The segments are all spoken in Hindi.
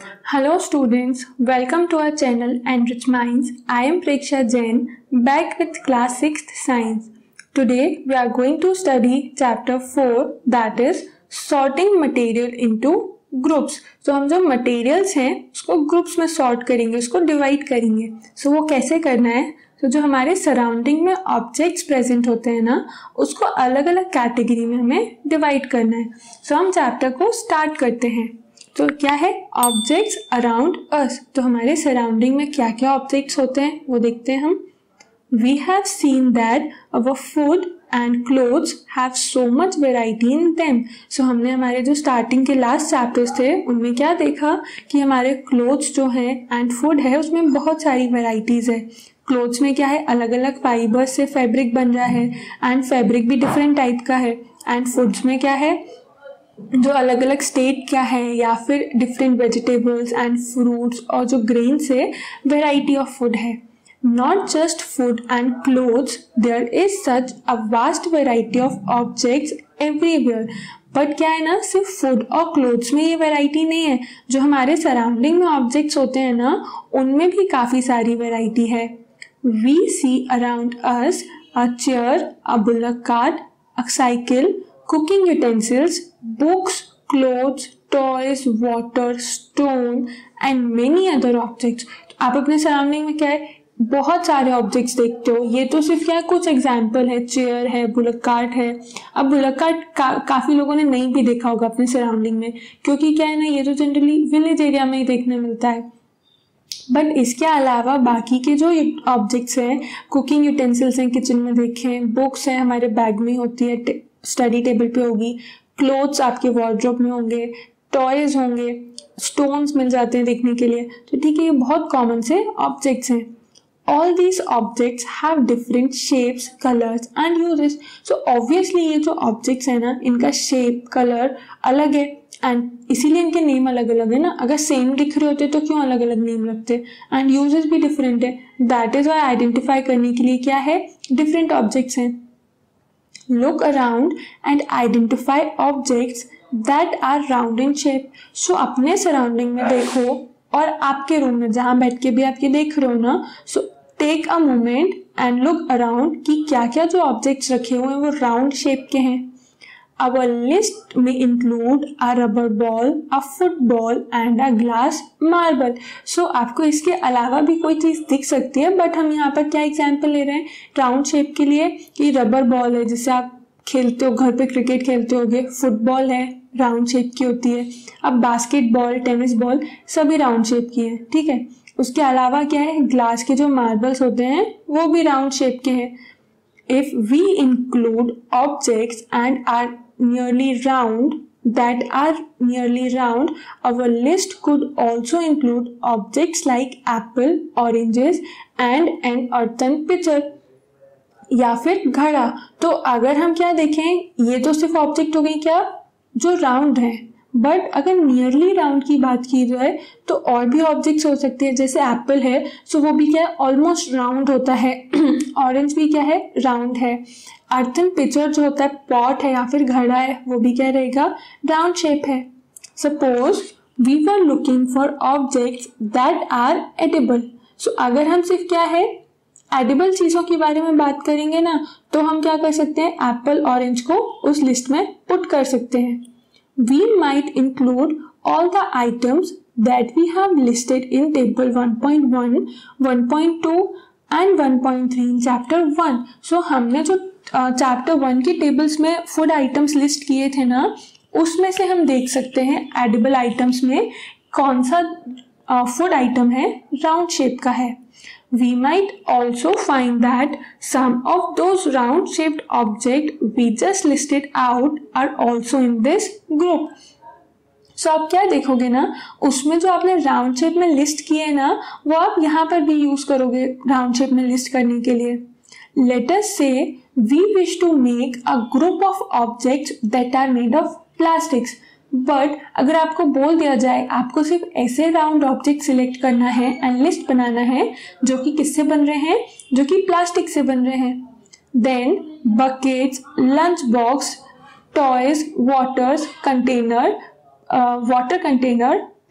Hello students, welcome to our channel Enrich Minds. I am Preksha Jain, back with class 6th science. Today we are going to study chapter 4, that is sorting material into groups. तो हम जो materials हैं उसको groups में sort करेंगे, उसको divide करेंगे. So वो कैसे करना है? तो जो हमारे सराउंडिंग में ऑब्जेक्ट्स प्रेजेंट होते हैं ना, उसको अलग अलग कैटेगरी में हमें डिवाइड करना है. सो हम चैप्टर को स्टार्ट करते हैं. तो क्या है ऑब्जेक्ट्स अराउंड अस. तो हमारे सराउंडिंग में क्या क्या ऑब्जेक्ट्स होते हैं वो देखते हैं हम. We have seen that our food and clothes have so much variety in them. So हमने हमारे जो स्टार्टिंग के लास्ट चैप्टर्स थे उनमें क्या देखा कि हमारे क्लोथ्स जो है एंड फूड है उसमें बहुत सारी वेराइटीज़ है. क्लोथ्स में क्या है, अलग अलग फाइबर्स से फैब्रिक बन रहा है एंड फैब्रिक भी डिफरेंट टाइप का है. एंड फूड्स में क्या है, जो अलग अलग स्टेट क्या है या फिर डिफरेंट वेजिटेबल्स एंड फ्रूट्स और जो ग्रेन से वेराइटी ऑफ फूड है. Not just food and clothes, there is such a vast variety of objects everywhere. But क्या है ना, सिर्फ फूड और क्लोथ्स में ये वैरायटी नहीं है, जो हमारे सराउंडिंग में ऑब्जेक्ट्स होते हैं ना उनमें भी काफ़ी सारी वैरायटी है. We see around us a chair, a bullock cart, a cycle, cooking utensils, books, clothes, toys, water, stone and many other objects. आप अपने सराउंडिंग में क्या है, बहुत सारे ऑब्जेक्ट्स देखते हो. ये तो सिर्फ क्या कुछ एग्जाम्पल है. चेयर है, बुलक कार्ट है. अब बुलक कार्ट काफ़ी लोगों ने नहीं भी देखा होगा अपने सराउंडिंग में, क्योंकि क्या है ना, ये तो जनरली विलेज एरिया में ही देखने मिलता है. बट इसके अलावा बाकी के जो ऑब्जेक्ट्स हैं, कुकिंग यूटेंसिल्स हैं, किचन में देखें, बुक्स हैं हमारे बैग में होती है, स्टडी टेबल पे होगी, क्लोथ्स आपके वार्डरोब में होंगे, टॉयज होंगे, स्टोन्स मिल जाते हैं देखने के लिए. तो ठीक है, ये बहुत कॉमन से ऑब्जेक्ट्स हैं. All these objects have different shapes, colours and uses. So obviously ये जो ऑब्जेक्ट्स हैं ना, इनका शेप, कलर अलग है एंड इसीलिए इनके नेम अलग अलग है ना. अगर सेम दिख रहे होते तो क्यों अलग अलग नेम रखते. एंड यूजेस भी डिफरेंट है. दैट इज वाई आइडेंटिफाई करने के लिए क्या है, डिफरेंट ऑब्जेक्ट्स हैं. Look around and identify objects that are round in shape. So अपने सराउंडिंग में देखो और आपके रूम में जहाँ बैठ के भी आप ये देख रहे हो ना, so take a moment and look around कि क्या क्या जो ऑब्जेक्ट्स रखे हुए हैं वो राउंड शेप के हैं. Our list may include a rubber ball, a football and a glass marble. So आपको इसके अलावा भी कोई चीज़ दिख सकती है, बट हम यहाँ पर क्या एग्जाम्पल ले रहे हैं राउंड शेप के लिए कि रबर बॉल है जिससे आप खेलते हो, घर पे क्रिकेट खेलते होगे. फुटबॉल है, राउंड शेप की होती है. अब बास्केटबॉल, टेनिस बॉल सभी राउंड शेप की है. ठीक है, उसके अलावा क्या है, ग्लास के जो मार्बल्स होते हैं वो भी राउंड शेप के हैं. If we include objects and are nearly round, our list could also include objects like apple, oranges and an earthen pitcher या फिर घड़ा. तो अगर हम क्या देखें, ये तो सिर्फ ऑब्जेक्ट हो गई क्या जो राउंड है, बट अगर नियरली राउंड की बात की जाए तो और भी ऑब्जेक्ट्स हो सकते हैं. जैसे एप्पल है, सो वो भी क्या है, ऑलमोस्ट राउंड होता है. ऑरेंज भी क्या है, राउंड है. अर्थन पिचर जो होता है, पॉट है या फिर घड़ा है, वो भी क्या रहेगा, राउंड शेप है. Suppose we were looking for objects that are edible. So अगर हम सिर्फ क्या है, एडिबल चीज़ों के बारे में बात करेंगे ना, तो हम क्या कर सकते हैं, एप्पल, ऑरेंज को उस लिस्ट में पुट कर सकते हैं. We might include all the items that we have listed in table 1.1, 1.2 and 1.3 in chapter 1. So हमने जो chapter 1 के tables में food items list किए थे ना, उसमें से हम देख सकते हैं edible items में कौन सा food item है, round shape का है. We might also find that some of those round shaped objects we just listed out are also in this group. So आप क्या देखोगे ना, उसमें जो आपने राउंड शेप में लिस्ट किए ना, वो आप यहाँ पर भी यूज करोगे राउंड शेप में लिस्ट करने के लिए. Let us say we wish to make a group of objects that are made of plastics. But अगर आपको बोल दिया जाए आपको सिर्फ ऐसे राउंड ऑब्जेक्ट सिलेक्ट करना है एंड लिस्ट बनाना है जो कि किससे बन रहे हैं, जो कि प्लास्टिक से बन रहे हैं, then buckets, lunch box, toys, water container,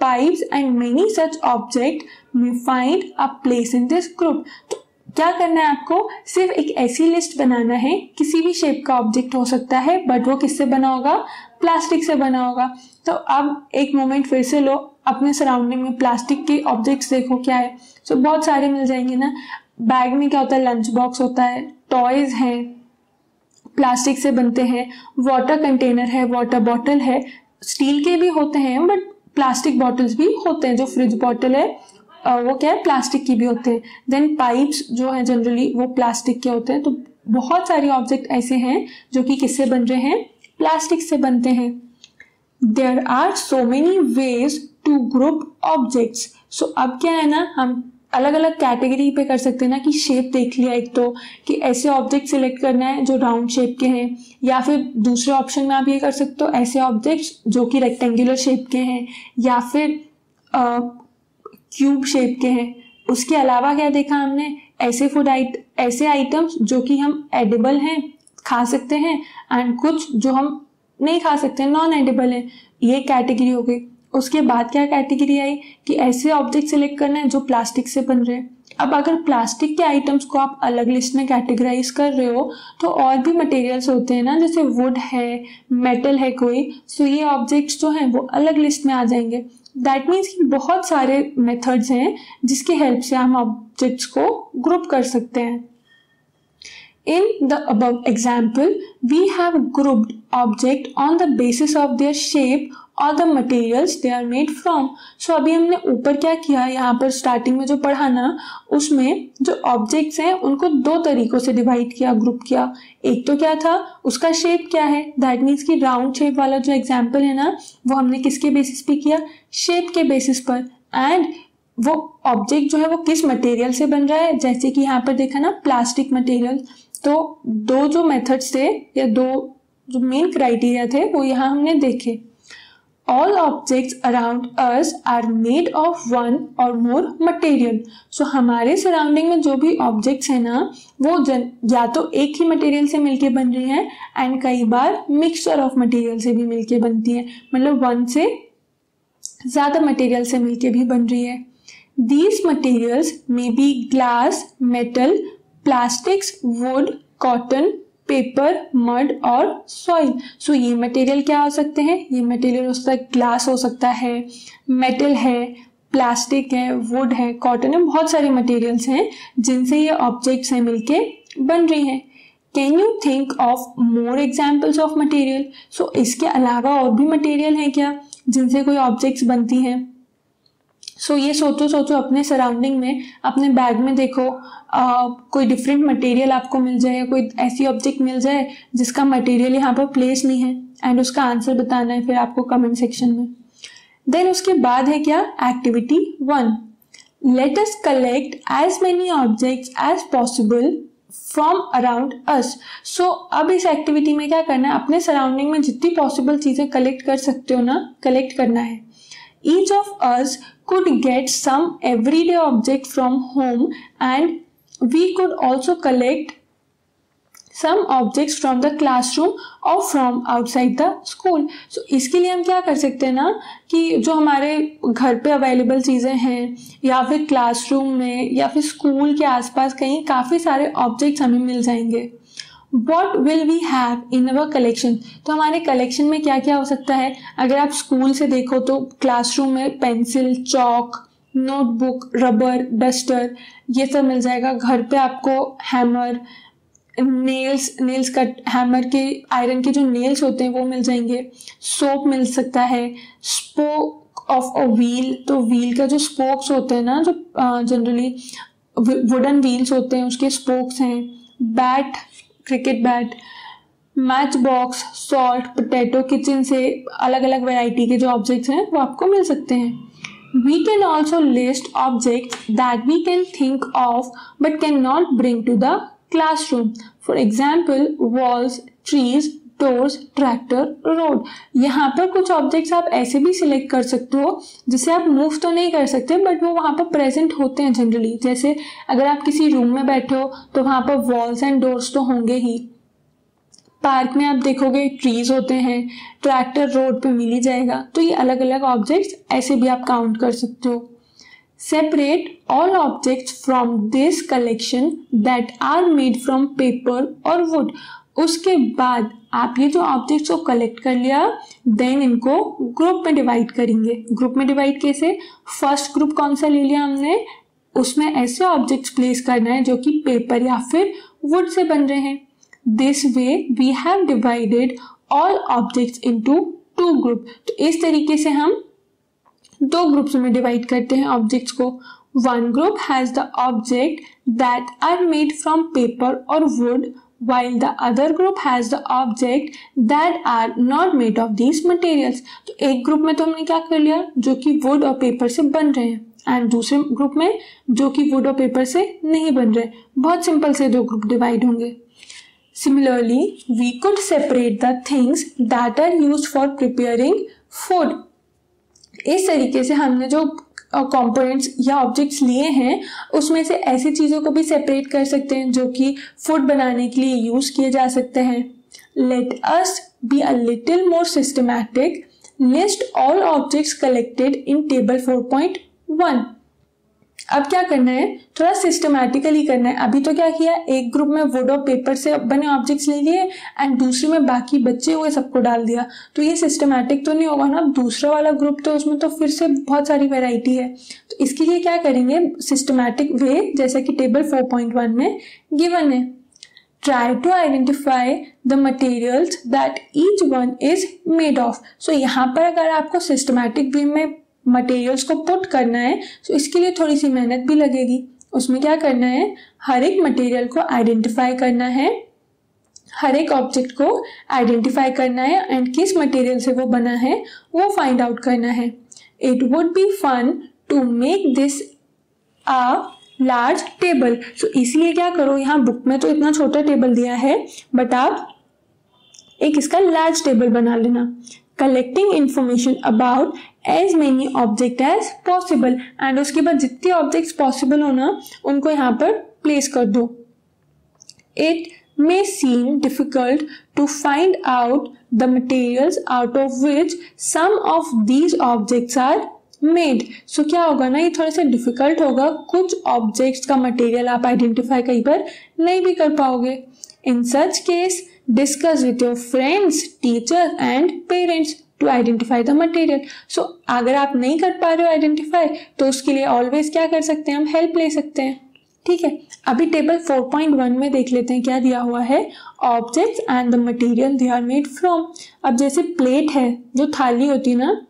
pipes and many such objects may find a place in this group. तो क्या करना है आपको, सिर्फ एक ऐसी लिस्ट बनाना है, किसी भी शेप का ऑब्जेक्ट हो सकता है बट वो किससे बना होगा, प्लास्टिक से बना होगा। तो अब एक मोमेंट फिर से लो, अपने सराउंडिंग में प्लास्टिक के ऑब्जेक्ट्स देखो क्या है। तो बहुत सारे मिल जाएंगे ना। बैग में क्या होता है, लंच बॉक्स होता है, टॉयज हैं प्लास्टिक से बनते हैं, वाटर कंटेनर है, वाटर बॉटल है, स्टील के भी होते हैं बट प्लास्टिक बॉटल्स भी होते हैं। जो फ्रिज बॉटल है वो क्या है, प्लास्टिक की भी होते हैं। देन पाइप्स जो है जनरली वो प्लास्टिक के होते हैं। तो बहुत सारे ऑब्जेक्ट ऐसे हैं जो कि किससे बन रहे हैं, प्लास्टिक से बनते हैं। There are so many ways to group objects. So अब क्या है ना, हम अलग अलग कैटेगरी पे कर सकते हैं ना, कि शेप देख लिया एक तो, कि ऐसे ऑब्जेक्ट सिलेक्ट करना है जो राउंड शेप के हैं, या फिर दूसरे ऑप्शन में आप ये कर सकते हो ऐसे ऑब्जेक्ट्स जो कि रेक्टेंगुलर शेप के हैं, या फिर क्यूब शेप के हैं। उसके अलावा क्या देखा हमने, ऐसे आइटम्स जो कि हम एडिबल हैं, खा सकते हैं, एंड कुछ जो हम नहीं खा सकते, नॉन एडिबल है, ये कैटेगरी हो गई। उसके बाद क्या कैटेगरी आई कि ऐसे ऑब्जेक्ट सिलेक्ट करना है जो प्लास्टिक से बन रहे हैं। अब अगर प्लास्टिक के आइटम्स को आप अलग लिस्ट में कैटेगराइज कर रहे हो तो और भी मटेरियल्स होते हैं ना, जैसे वुड है, मेटल है कोई, सो ये ऑब्जेक्ट्स जो हैं वो अलग लिस्ट में आ जाएंगे। दैट मीन्स कि बहुत सारे मेथड्स हैं जिसकी हेल्प से हम ऑब्जेक्ट्स को ग्रुप कर सकते हैं। In the above example, we have grouped object on the basis of their shape or the materials they are made from. So अभी हमने ऊपर क्या किया, यहाँ पर स्टार्टिंग में जो पढ़ा ना, उसमें जो ऑब्जेक्ट्स हैं उनको दो तरीकों से डिवाइड किया, ग्रुप किया। एक तो क्या था, उसका शेप क्या है, दैट मीन्स कि राउंड शेप वाला जो एग्जाम्पल है ना, वो हमने किसके बेसिस पे किया, शेप के बेसिस पर। एंड वो ऑब्जेक्ट जो है वो किस मटेरियल से बन रहा है, जैसे कि यहाँ पर देखा ना, प्लास्टिक मटेरियल। तो दो जो मेथड्स थे या दो जो मेन क्राइटेरिया थे वो यहाँ हमने देखे। All objects around us are made of one or more material. सो हमारे सराउंडिंग में जो भी ऑब्जेक्ट्स हैं ना, वो या तो एक ही मटेरियल से मिलके बन रही हैं, एंड कई बार मिक्सचर ऑफ मटेरियल से भी मिलके बनती है, मतलब वन से ज़्यादा मटेरियल से मिलके भी बन रही है। These materials may be glass, metal, plastics, would, cotton, paper, mud और सॉइल। सो ये मटेरियल क्या हो सकते हैं, ये मटेरियल हो सकता है ग्लास हो सकता है, मेटल है, प्लास्टिक है, वुड है, कॉटन है, बहुत सारे मटेरियल्स हैं जिनसे ये ऑब्जेक्ट्स हैं मिलके बन रही हैं। Can you think of more examples of material. So इसके अलावा और भी मटेरियल हैं क्या जिनसे कोई ऑब्जेक्ट्स बनती हैं। सो ये सोचो अपने सराउंडिंग में, अपने बैग में देखो, कोई डिफरेंट मटेरियल आपको मिल जाए या कोई ऐसी ऑब्जेक्ट मिल जाए जिसका मटेरियल यहाँ पर प्लेस नहीं है, एंड उसका आंसर बताना है फिर आपको कमेंट सेक्शन में। देन उसके बाद है क्या, activity 1, let us collect as many objects as possible from around us. So अब इस एक्टिविटी में क्या करना है, अपने सराउंडिंग में जितनी पॉसिबल चीज़ें कलेक्ट कर सकते हो ना, कलेक्ट करना है। Each of us could get some everyday object from home, and we could also collect some objects from the classroom or from outside the school. So इसके लिए हम क्या कर सकते हैं ना, कि जो हमारे घर पे अवेलेबल चीज़ें हैं या फिर क्लासरूम में या फिर स्कूल के आसपास कहीं काफ़ी सारे ऑब्जेक्ट्स हमें मिल जाएंगे। What will we have in our collection? तो हमारे कलेक्शन में क्या क्या हो सकता है, अगर आप स्कूल से देखो तो क्लासरूम में pencil, chalk, notebook, rubber, duster, ये सब मिल जाएगा। घर पे आपको हैमर, नेल्स कट, हैमर के आयरन के जो नेल्स होते हैं वो मिल जाएंगे। सोप मिल सकता है, स्पोक ऑफ अ व्हील, तो व्हील का जो स्पोक्स होते हैं ना, जो जनरली वुडन व्हील्स होते हैं उसके स्पोक्स हैं। Bat, cricket bat, match box, salt, potato, kitchen से अलग अलग वैरायटी के जो ऑब्जेक्ट्स हैं वो आपको मिल सकते हैं। We can also list objects that we can think of but can not bring to the classroom. For example walls, trees, doors, tractor, road. यहाँ पर कुछ ऑब्जेक्ट्स आप ऐसे भी सिलेक्ट कर सकते हो जिसे आप मूव तो नहीं कर सकते बट वो वहाँ पर प्रेजेंट होते हैं जनरली। जैसे अगर आप किसी रूम में बैठे हो तो वहाँ पर वॉल्स एंड डोर्स तो होंगे ही, पार्क में आप देखोगे ट्रीज होते हैं, ट्रैक्टर रोड पे मिल ही जाएगा। तो ये अलग अलग ऑब्जेक्ट्स ऐसे भी आप काउंट कर सकते हो। Separate all objects from this collection that are made from paper or wood. उसके बाद आप ये जो ऑब्जेक्ट्स को कलेक्ट कर लिया, देन इनको ग्रुप में डिवाइड करेंगे। ग्रुप में डिवाइड कैसे? फर्स्ट ग्रुप कौन सा ले लिया हमने, उसमें ऐसे ऑब्जेक्ट्स प्लेस करना है जो कि पेपर या फिर वुड से बन रहे हैं। This way we have divided all objects into 2 group. तो इस तरीके से हम 2 ग्रुप्स में डिवाइड करते हैं ऑब्जेक्ट्स को। One group has the object that are made from paper or wood, while the other group has the object that are not made of these materials। तो एक ग्रुप में तो हमने क्या कर लिया, जो कि वुड और पेपर से बन रहे हैं, एंड दूसरे ग्रुप में जो कि वुड और पेपर से नहीं बन रहे। बहुत सिंपल से 2 ग्रुप डिवाइड होंगे। Similarly, we could separate the things that are used for preparing food। इस तरीके से हमने जो कंपोनेंट्स या ऑब्जेक्ट्स लिए हैं उसमें से ऐसी चीज़ों को भी सेपरेट कर सकते हैं जो कि फूड बनाने के लिए यूज़ किए जा सकते हैं। Let us be a little more systematic, list all objects collected in table 4.1। अब क्या करना है, थोड़ा सिस्टमैटिकली करना है। अभी तो क्या किया, एक ग्रुप में वुड और पेपर से बने ऑब्जेक्ट्स ले लिए एंड दूसरे में बाकी बचे हुए सबको डाल दिया। तो ये सिस्टमैटिक तो नहीं होगा ना। दूसरा वाला ग्रुप तो उसमें तो फिर से बहुत सारी वैरायटी है। तो इसके लिए क्या करेंगे, सिस्टमैटिक वे जैसा कि टेबल 4.1 में गिवन है। Try to identify the materials that each one is made of. So यहाँ पर अगर आपको सिस्टमैटिक वे में मटेरियल्स को पुट करना है तो इसके लिए थोड़ी सी मेहनत भी लगेगी। उसमें क्या करना है, हर एक मटेरियल को आइडेंटिफाई करना है, हर एक ऑब्जेक्ट को आइडेंटिफाई करना है एंड किस मटेरियल से वो बना है वो फाइंड आउट करना है। It would be fun to make this a large table. So इसलिए क्या करो, यहाँ बुक में तो इतना छोटा टेबल दिया है बट आप एक इसका लार्ज टेबल बना लेना। Collecting information about as many object as possible, and उसके बाद जितने ऑब्जेक्ट्स पॉसिबल हो ना उनको यहाँ पर प्लेस कर दो। It may seem difficult to find out the materials out of which some of these objects are made. So क्या होगा ना, ये थोड़ा सा डिफिकल्ट होगा, कुछ ऑब्जेक्ट्स का मटेरियल आप आइडेंटिफाई कई बार नहीं भी कर पाओगे। In such case discuss with your friends, teacher and parents to identify the material. So अगर आप नहीं कर पा रहे हो आइडेंटिफाई तो उसके लिए ऑलवेज क्या कर सकते हैं, हम हेल्प ले सकते हैं। ठीक है, अभी टेबल 4.1 में देख लेते हैं क्या दिया हुआ है। Objects and the material they are made from. अब जैसे प्लेट है, जो थाली होती है ना,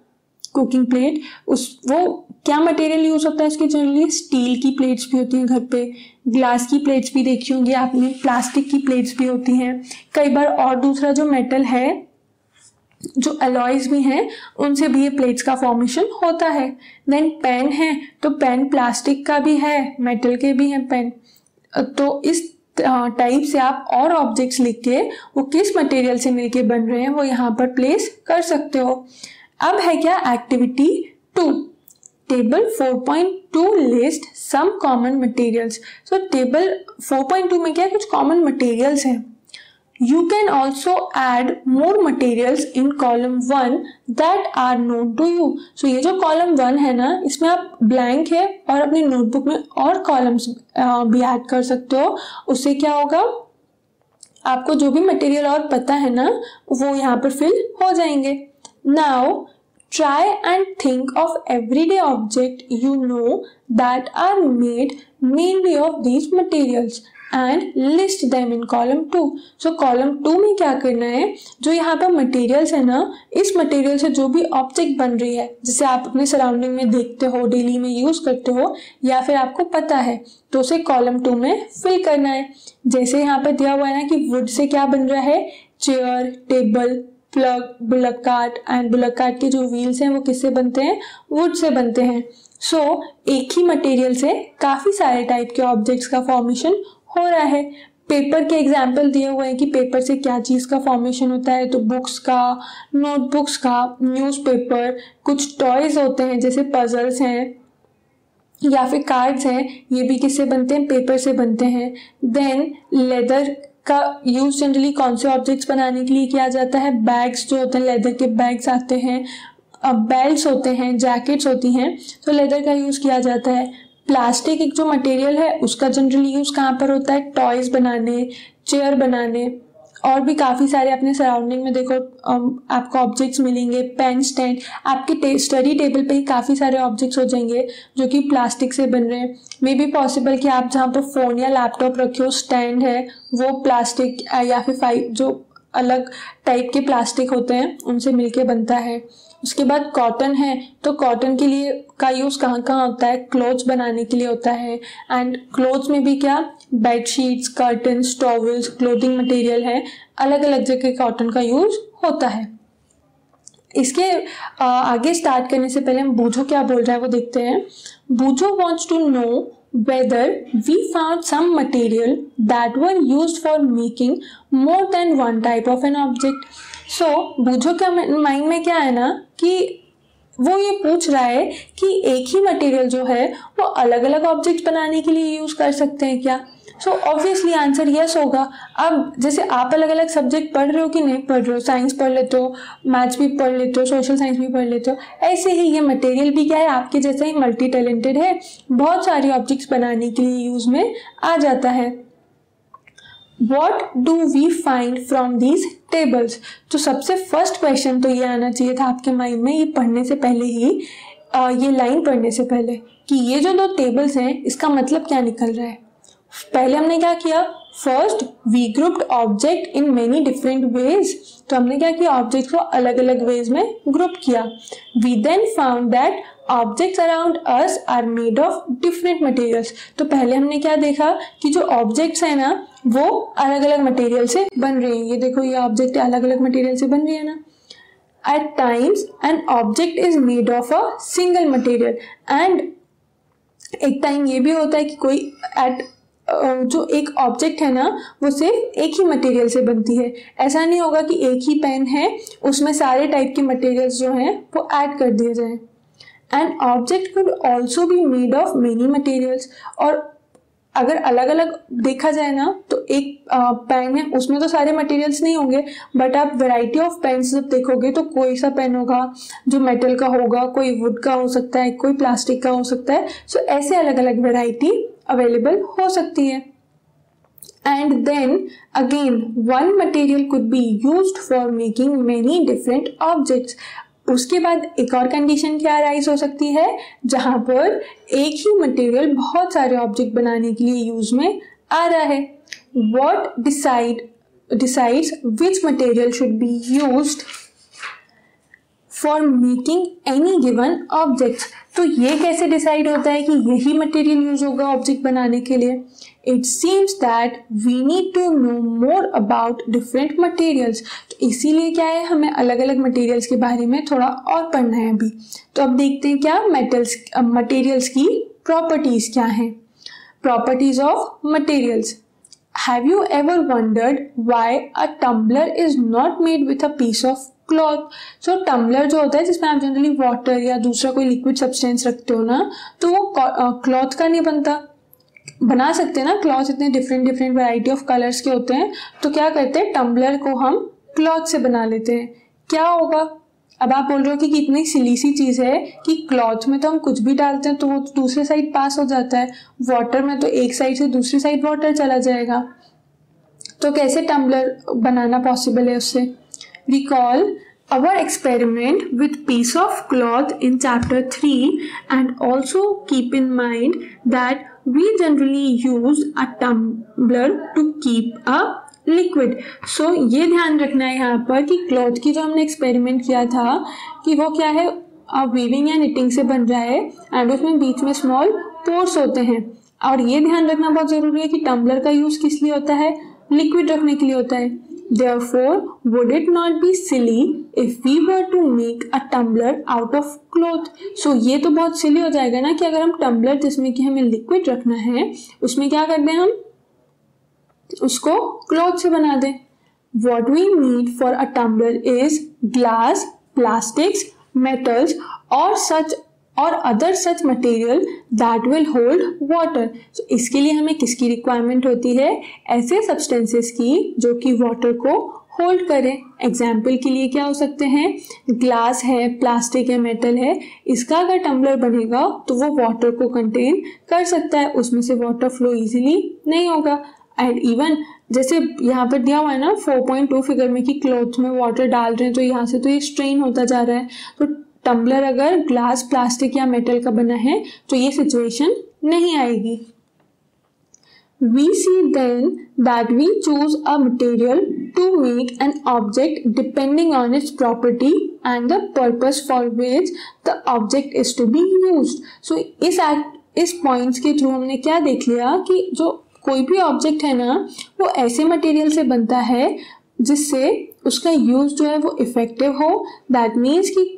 कुकिंग प्लेट, वो क्या मटेरियल यूज होता है उसकी, जनरली स्टील की प्लेट्स भी होती हैं घर पे, ग्लास की प्लेट्स भी देखी होंगी आपने, प्लास्टिक की प्लेट्स भी होती हैं कई बार, और दूसरा जो मेटल है, जो अलॉयज भी हैं, उनसे भी ये प्लेट्स का फॉर्मेशन होता है। देन पेन है, तो पेन प्लास्टिक का भी है, मेटल के भी हैं पेन। तो इस टाइप से आप और ऑब्जेक्ट्स लिख के वो किस मटेरियल से मिलके बन रहे हैं वो यहाँ पर प्लेस कर सकते हो। अब है क्या, activity 2। Table 4.2 list some common materials. So table 4.2 में क्या कुछ कॉमन मटेरियल्स हैं। You can also add more materials in column 1 that are known to you। So ये जो column 1 है ना, इसमें आप blank है और अपनी नोटबुक में और columns भी ऐड कर सकते हो। उससे क्या होगा, आपको जो भी मटेरियल और पता है ना वो यहाँ पर फिल हो जाएंगे। Now try and think of everyday object you know that are made mainly of these materials and list them in column 2। So column 2 में क्या करना है, जो यहाँ पर मटेरियल्स है ना, इस मटेरियल से जो भी ऑब्जेक्ट बन रही है, जिसे आप अपने सराउंडिंग में देखते हो, डेली में यूज करते हो या फिर आपको पता है, तो उसे कॉलम 2 में फिल करना है। जैसे यहाँ पर दिया हुआ है ना कि वुड से क्या बन रहा है, chair, table, plug, bullock cart, and bullock cart के जो व्हील्स हैं वो किससे बनते हैं, वुड से बनते हैं। सो एक ही मटेरियल से काफी सारे टाइप के ऑब्जेक्ट्स का फॉर्मेशन हो रहा है। पेपर के एग्जाम्पल दिए हुए हैं कि पेपर से क्या चीज़ का फॉर्मेशन होता है, तो बुक्स का, नोटबुक्स का, न्यूज़पेपर, कुछ टॉयज होते हैं जैसे पजल्स हैं या फिर कार्ड्स हैं, ये भी किससे बनते हैं, पेपर से बनते हैं। देन लेदर का यूज जनरली कौन से ऑब्जेक्ट्स बनाने के लिए किया जाता है? बैग्स जो होते हैं, लेदर के बैग्स आते हैं, बेल्ट्स होते हैं, जैकेट्स होती हैं, तो लेदर का यूज किया जाता है। प्लास्टिक एक जो मटेरियल है उसका जनरली यूज कहाँ पर होता है? टॉयज बनाने, चेयर बनाने, और भी काफ़ी सारे अपने सराउंडिंग में देखो आपको ऑब्जेक्ट्स मिलेंगे, पेन स्टैंड, आपके स्टडी टेबल पे ही काफ़ी सारे ऑब्जेक्ट्स हो जाएंगे जो कि प्लास्टिक से बन रहे हैं। मे बी पॉसिबल कि आप जहाँ पर फ़ोन या लैपटॉप रखे हो, स्टैंड है, वो प्लास्टिक या फिर जो अलग टाइप के प्लास्टिक होते हैं उनसे मिलके बनता है। उसके बाद कॉटन है, तो कॉटन के लिए का यूज़ कहाँ कहाँ होता है? क्लोथ्स बनाने के लिए होता है। एंड क्लोथ्स में भी क्या? Bedsheets, curtains, towels, clothing material है, अलग अलग जगह कॉटन का यूज होता है। इसके आगे स्टार्ट करने से पहले हम बूझो क्या बोल रहा है वो देखते हैं। बूझो wants to know whether we found some material that were used for making more than one type of an object. So बूझो क्या माइंड में क्या है ना कि वो ये पूछ रहा है कि एक ही मटेरियल जो है वो अलग अलग ऑब्जेक्ट बनाने के लिए यूज कर सकते हैं क्या? सो ऑब्वियसली आंसर यस होगा। अब जैसे आप अलग अलग सब्जेक्ट पढ़ रहे हो कि नहीं पढ़ रहे हो, साइंस पढ़ लेते हो, मैथ्स भी पढ़ लेते हो, सोशल साइंस भी पढ़ लेते हो, ऐसे ही ये मटेरियल भी क्या है, आपके जैसा ही मल्टी टैलेंटेड है, बहुत सारे ऑब्जेक्ट्स बनाने के लिए यूज में आ जाता है। What do we find from these tables? तो सबसे फर्स्ट क्वेश्चन तो ये आना चाहिए था आपके माइंड में, ये पढ़ने से पहले ही, ये लाइन पढ़ने से पहले, कि ये जो दो टेबल्स हैं इसका मतलब क्या निकल रहा है। पहले हमने क्या किया? First we grouped object in many different ways, तो हमने क्या किया? ऑब्जेक्ट को अलग अलग वेज में ग्रुप किया। We then found that objects around us are made of different materials, तो पहले हमने क्या देखा कि जो ऑब्जेक्ट्स है ना वो अलग अलग मटेरियल से बन रहे हैं। ये देखो, ये ऑब्जेक्ट अलग अलग मटेरियल से बन रही है ना। At times an object is made of a single material, and एक टाइम ये भी होता है कि कोई जो एक ऑब्जेक्ट है ना वो सिर्फ एक ही मटेरियल से बनती है। ऐसा नहीं होगा कि एक ही पेन है उसमें सारे टाइप के मटेरियल्स जो हैं वो ऐड कर दिए जाएं। An object could also be made of many materials, और अगर अलग अलग देखा जाए ना तो एक पेन है उसमें तो सारे मटेरियल्स नहीं होंगे, बट आप वैरायटी ऑफ पेन्स जब देखोगे तो कोई सा पेन होगा जो मेटल का होगा, कोई वुड का हो सकता है, कोई प्लास्टिक का हो सकता है। सो ऐसे अलग अलग वैरायटी अवेलेबल हो सकती है। And then again one material could be used for making many different objects. उसके बाद एक और कंडीशन क्या राइज हो सकती है, जहां पर एक ही मटेरियल बहुत सारे ऑब्जेक्ट बनाने के लिए यूज में आ रहा है। What decides which material should be used for making any given object, तो ये कैसे डिसाइड होता है कि यही मटेरियल यूज होगा ऑब्जेक्ट बनाने के लिए? It seems that we need to know more about different materials, तो इसीलिए क्या है, हमें अलग अलग मटेरियल्स के बारे में थोड़ा और पढ़ना है अभी। तो अब देखते हैं क्या मटेरियल्स की प्रॉपर्टीज क्या हैं। Properties of materials. Have you ever wondered why a tumbler is not made with a piece of cloth? So tumbler जो होता है जिसमें आप जनरली वाटर या दूसरा कोई लिक्विड सब्सटेंस रखते हो ना, तो वो क्लॉथ का नहीं बनता। बना सकते हैं ना क्लॉथ, इतने different different variety of colours के होते हैं, तो क्या करते हैं टम्बलर को हम क्लॉथ से बना लेते हैं। क्या होगा? अब आप बोल रहे हो कि कितनी सिली सी चीज है कि क्लॉथ में तो हम कुछ भी डालते हैं तो वो दूसरे साइड पास हो जाता है, वाटर में तो एक साइड से दूसरी साइड वाटर चला जाएगा, तो कैसे टम्बलर बनाना पॉसिबल है उससे? Recall our experiment with piece of cloth in chapter 3 and also keep in mind that we generally use a tumbler to keep a liquid. So ये ध्यान रखना है यहाँ पर कि क्लॉथ की जो हमने एक्सपेरिमेंट किया था कि वो क्या है, वीविंग या निटिंग से बन रहा है एंड उसमें बीच में स्मॉल पोर्स होते हैं। और ये ध्यान रखना बहुत जरूरी है कि टम्बलर का यूज किस लिए होता है? लिक्विड रखने के लिए होता है। Therefore, would it not be silly if we were to make a tumbler out of cloth? So ये तो बहुत सिली हो जाएगा ना कि अगर हम टम्बलर जिसमें कि हमें लिक्विड रखना है उसमें क्या कर दें, हम उसको क्लॉथ से बना दें। What we need for a tumbler is glass, plastics, metals or such और other such material that will hold water. तो इसके लिए हमें किसकी रिक्वायरमेंट होती है? ऐसे सब्सटेंसेस की जो कि वाटर को होल्ड करें। एग्जाम्पल के लिए क्या हो सकते हैं? ग्लास है, प्लास्टिक है, मेटल है, इसका अगर टम्बलर बनेगा तो वो वाटर को कंटेन कर सकता है, उसमें से वाटर फ्लो इजीली नहीं होगा। एंड इवन जैसे यहाँ पर दिया हुआ है ना 4.2 फिगर में कि क्लॉथ में वाटर डाल रहे हैं तो यहाँ से तो ये स्ट्रेन होता जा रहा है। तो टम्बलर अगर ग्लास, प्लास्टिक या मेटल का बना है तो ये सिचुएशन नहीं आएगी। We see then that we choose a material to make an object depending on its property and the purpose for which the object is to be used. So इस पॉइंट्स के थ्रू हमने क्या देख लिया कि जो कोई भी ऑब्जेक्ट है ना वो ऐसे मटेरियल से बनता है जिससे उसका यूज जो है वो इफेक्टिव हो। दैट मीन्स कि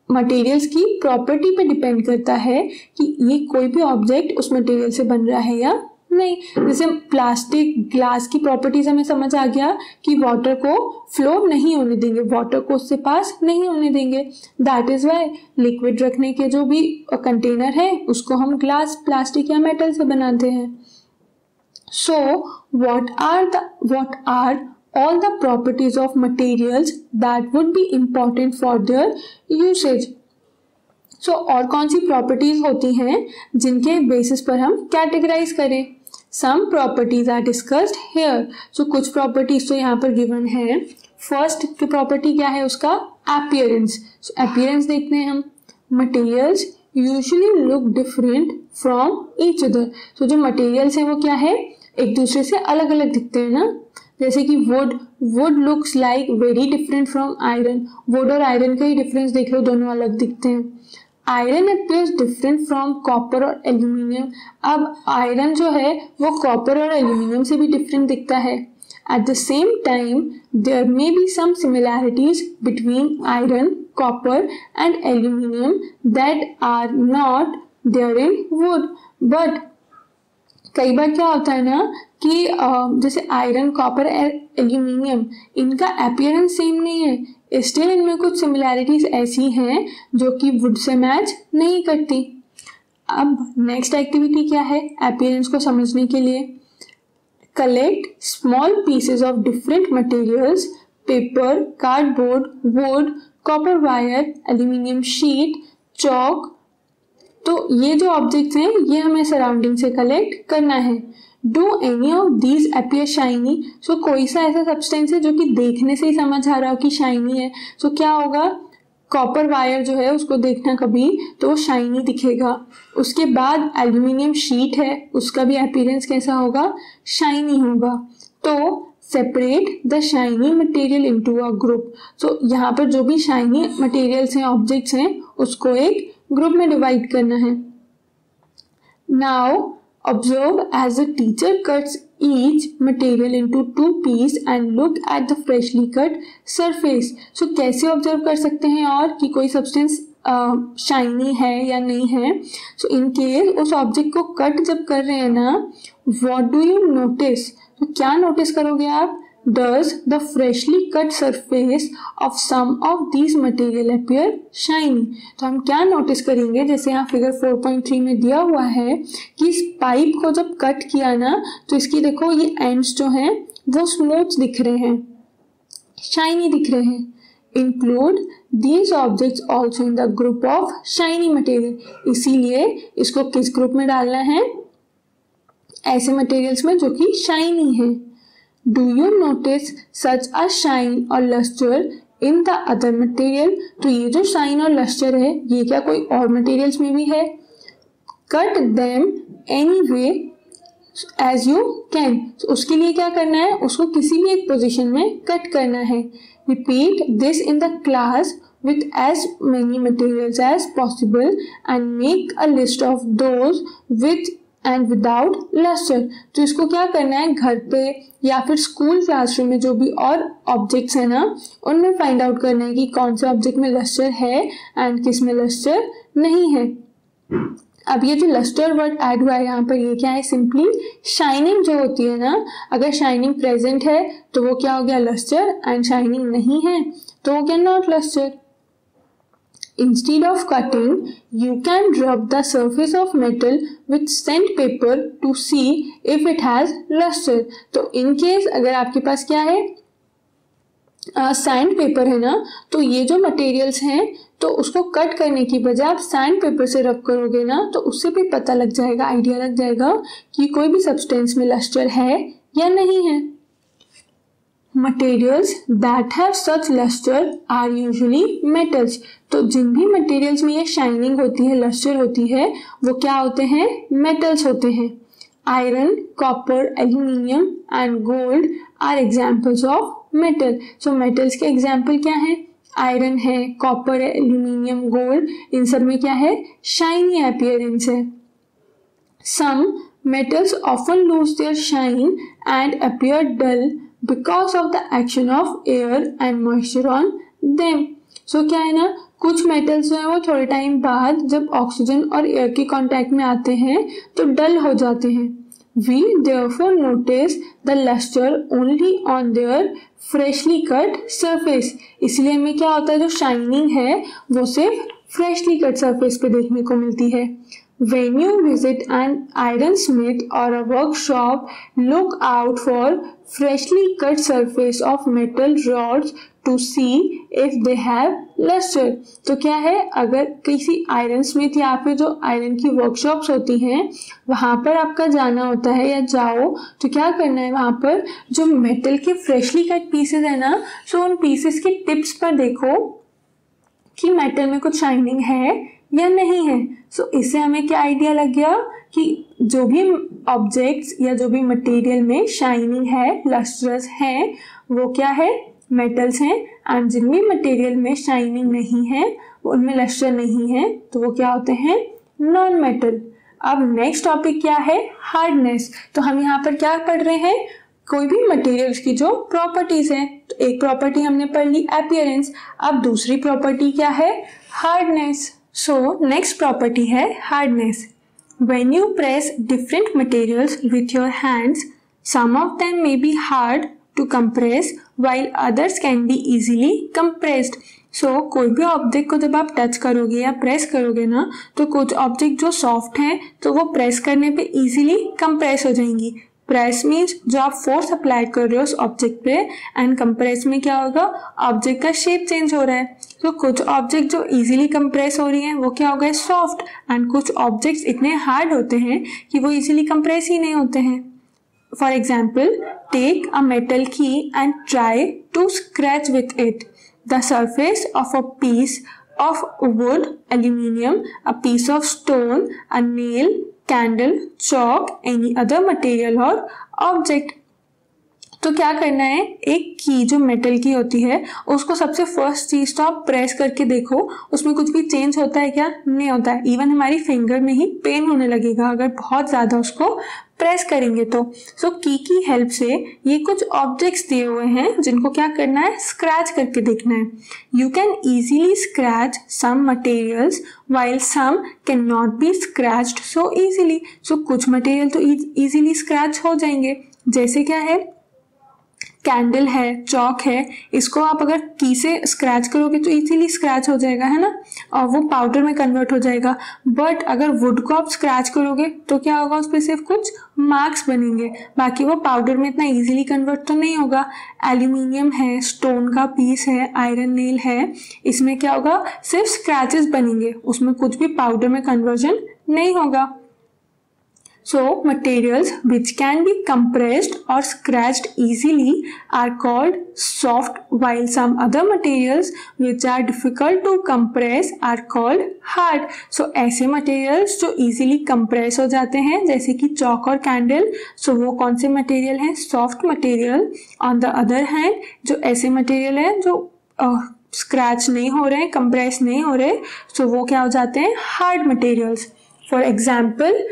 मटेरियल्स की प्रॉपर्टी पे डिपेंड करता है कि ये कोई भी ऑब्जेक्ट उस मटेरियल से बन रहा है या नहीं। जैसे प्लास्टिक, ग्लास की प्रॉपर्टीज हमें समझ आ गया कि वाटर को फ्लो नहीं होने देंगे, वाटर को उससे पास नहीं होने देंगे। दैट इज वाई लिक्विड रखने के जो भी कंटेनर है उसको हम ग्लास, प्लास्टिक या मेटल से बनाते हैं। सो what are all the properties of materials that would be important for their usage? So और कौन सी प्रॉपर्टीज होती हैं जिनके बेसिस पर हम कैटेगराइज करें? Some properties are discussed here. So कुछ प्रॉपर्टीज तो यहाँ पर गिवन है। फर्स्ट की प्रॉपर्टी क्या है उसका? appearance. So appearance देखते हैं हम। materials usually look different from each other. So जो materials हैं वो क्या है? एक दूसरे से अलग अलग दिखते हैं ना। जैसे कि would looks like very different from iron. Would और आयरन का ही डिफरेंस देख लो, दोनों अलग दिखते हैं। Iron appears different from copper और एल्यूमिनियम। अब आयरन जो है वो कॉपर और एल्यूमिनियम से भी डिफरेंट दिखता है। At the same time there may be some similarities between iron, copper and aluminium that are not there in wood. But कई बार क्या होता है ना कि जैसे आयरन, कॉपर, एल्यूमिनियम, इनका अपीयरेंस सेम नहीं है, स्टिल इनमें कुछ सिमिलैरिटीज ऐसी हैं जो कि वुड से मैच नहीं करती। अब नेक्स्ट एक्टिविटी क्या है अपीयरेंस को समझने के लिए? Collect small pieces of different materials, paper, cardboard, would, copper wire, aluminium sheet, chalk. तो ये जो ऑब्जेक्ट्स हैं ये हमें सराउंडिंग से कलेक्ट करना है। Do any of these appear shiny? So कोई सा ऐसा सब्सटेंस है जो कि देखने से ही समझ आ रहा हो कि शाइनी है। सो क्या होगा? कॉपर वायर जो है उसको देखना कभी तो वो शाइनी दिखेगा। उसके बाद एल्यूमिनियम शीट है, उसका भी अपीयरेंस कैसा होगा? शाइनी होगा। तो separate the shiny material into a group. So यहाँ पर जो भी शाइनी मटेरियल्स हैं, ऑब्जेक्ट्स हैं, उसको एक ग्रुप में डिवाइड करना है। Now observe as the teacher cuts each material into 2 piece and look at the freshly cut surface. So कैसे ऑब्जर्व कर सकते हैं और कि कोई सब्सटेंस शाइनी है या नहीं है? सो इन केस उस ऑब्जेक्ट को कट जब कर रहे हैं ना, व्हाट डू यू नोटिस? तो क्या नोटिस करोगे आप? Does the freshly cut surface of some of these material appear shiny? तो हम क्या नोटिस करेंगे? जैसे यहाँ फिगर 4.3 में दिया हुआ है कि इस पाइप को जब कट किया ना तो इसकी देखो ये एंड्स जो हैं वो स्मूथ दिख रहे हैं, शाइनी दिख रहे हैं। Include these objects also in the group of shiny material. इसीलिए इसको किस ग्रुप में डालना है? ऐसे मटेरियल्स में जो कि शाइनी है। Do you notice such a shine or luster in the other material? तो ये जो शाइन और लस्टर है ये क्या कोई और मटेरियल्स में भी है? Cut them any way as you can. तो उसके लिए क्या करना है? उसको किसी भी एक पोजीशन में कट करना है। Repeat this in the class with as many materials as possible and make a list of those with and without lustre. तो इसको क्या करना है? घर पे या फिर स्कूल क्लासरूम में जो भी और ऑब्जेक्ट्स हैं ना उनमें फाइंड आउट करना है कि कौन से ऑब्जेक्ट में लस्टर है एंड किस में लस्टर नहीं है। अब ये जो लस्टर वर्ड ऐड हुआ है यहाँ पर ये क्या है? सिंपली शाइनिंग जो होती है ना, अगर शाइनिंग प्रेजेंट है तो वो क्या हो गया? लस्टर, एंड शाइनिंग नहीं है तो वो क्या? Not lustre. Instead of cutting, you can rub the surface of metal with sandpaper to see if it has luster. तो in case अगर आपके पास क्या है सैंड पेपर है ना, तो ये जो मटेरियल्स हैं तो उसको कट करने की बजाय आप सैंड पेपर से रब करोगे ना, तो उससे भी पता लग जाएगा, आइडिया लग जाएगा कि कोई भी सब्सटेंस में लस्टर है या नहीं है. Materials that have such luster are usually metals. तो जिन भी मटेरियल्स में ये शाइनिंग होती है, लस्टर होती है, वो क्या होते हैं? मेटल्स होते हैं. Iron, copper, aluminium and gold are examples of metal. So metals के एग्जाम्पल क्या है? आयरन है, कॉपर है, एल्यूमिनियम, गोल्ड. इन सब में क्या है? शाइनी अपीयरेंस है. सम metals often lose their shine and appear dull because of the action of air and moisture on them. So क्या है ना, कुछ मेटल्स जो है वो थोड़े टाइम बाद जब ऑक्सीजन और एयर के कांटेक्ट में आते हैं तो डल हो जाते हैं. We therefore notice the luster only on their freshly cut surface. इसलिए हमें क्या होता है, जो शाइनिंग है वो सिर्फ फ्रेशली कट सरफेस पे देखने को मिलती है. When you visit an ironsmith or a workshop, look out for freshly cut surface of metal rods to see if they have luster. तो क्या है, अगर किसी आयरन स्मिथ या फिर जो आयरन की वर्कशॉप्स होती हैं वहाँ पर आपका जाना होता है या जाओ, तो क्या करना है, वहाँ पर जो मेटल के फ्रेशली कट पीसेस है ना, सो उन पीसेस के टिप्स पर देखो कि मेटल में कुछ शाइनिंग है या नहीं है. सो इससे हमें क्या आइडिया लग गया कि जो भी ऑब्जेक्ट्स या जो भी मटेरियल में शाइनिंग है, लस्ट्रस हैं, वो क्या है, मेटल्स हैं. एंड जिन भी मटेरियल में शाइनिंग नहीं है, उनमें लस्टर नहीं है, तो वो क्या होते हैं, नॉन मेटल. अब नेक्स्ट टॉपिक क्या है, हार्डनेस. तो हम यहाँ पर क्या पढ़ रहे हैं, कोई भी मटेरियल्स की जो प्रॉपर्टीज हैं. तो एक प्रॉपर्टी हमने पढ़ ली अपीयरेंस, अब दूसरी प्रॉपर्टी क्या है, हार्डनेस. So next property है hardness. When you press different materials with your hands, some of them may be hard to compress while others can be easily compressed. So कोई भी ऑब्जेक्ट को जब आप टच करोगे या प्रेस करोगे ना, तो कुछ ऑब्जेक्ट जो सॉफ्ट हैं तो वो प्रेस करने पे इजीली कंप्रेस हो जाएंगी. प्रेस मीन्स जो आप फोर्स अप्लाई कर रहे हो उस ऑब्जेक्ट पे, एंड कंप्रेस में क्या होगा, ऑब्जेक्ट का शेप चेंज हो रहा है. तो कुछ ऑब्जेक्ट जो इजीली कंप्रेस हो रही हैं वो क्या हो गए, सॉफ्ट. एंड कुछ ऑब्जेक्ट्स इतने हार्ड होते हैं कि वो इजीली कंप्रेस ही नहीं होते हैं. For example, take a metal key and try to scratch with it. The surface of a piece of wood, aluminium, a piece of stone, a nail, candle, chalk, any other material or object. तो क्या करना है, एक की जो मेटल की होती है उसको सबसे फर्स्ट चीज तो आप प्रेस करके देखो, उसमें कुछ भी चेंज होता है क्या, नहीं होता है. इवन हमारी फिंगर में ही पेन होने लगेगा अगर बहुत ज्यादा उसको प्रेस करेंगे तो. सो की हेल्प से ये कुछ ऑब्जेक्ट्स दिए हुए हैं जिनको क्या करना है, स्क्रैच करके देखना है. You can easily scratch some materials while some can not be scratched so easily. So कुछ मटेरियल तो इजीली स्क्रैच हो जाएंगे, जैसे क्या है, कैंडल है, चौक है, इसको आप अगर की से स्क्रैच करोगे तो इजीली स्क्रैच हो जाएगा, है ना, और वो पाउडर में कन्वर्ट हो जाएगा. बट अगर वुड को आप स्क्रैच करोगे तो क्या होगा, उस पर सिर्फ कुछ मार्क्स बनेंगे, बाकी वो पाउडर में इतना इजीली कन्वर्ट तो नहीं होगा. एल्यूमिनियम है, स्टोन का पीस है, आयरन नेल है, इसमें क्या होगा, सिर्फ स्क्रैचेस बनेंगे, उसमें कुछ भी पाउडर में कन्वर्जन नहीं होगा. So materials which can be compressed or scratched easily are called soft, while some other materials which are difficult to compress are called hard. So ऐसे materials जो easily compress हो जाते हैं जैसे कि chalk और candle, so वो कौन से material हैं, soft material. On the other hand जो ऐसे material हैं जो scratch नहीं हो रहे हैं, compress नहीं हो रहे, so वो क्या हो जाते हैं, hard materials. For example,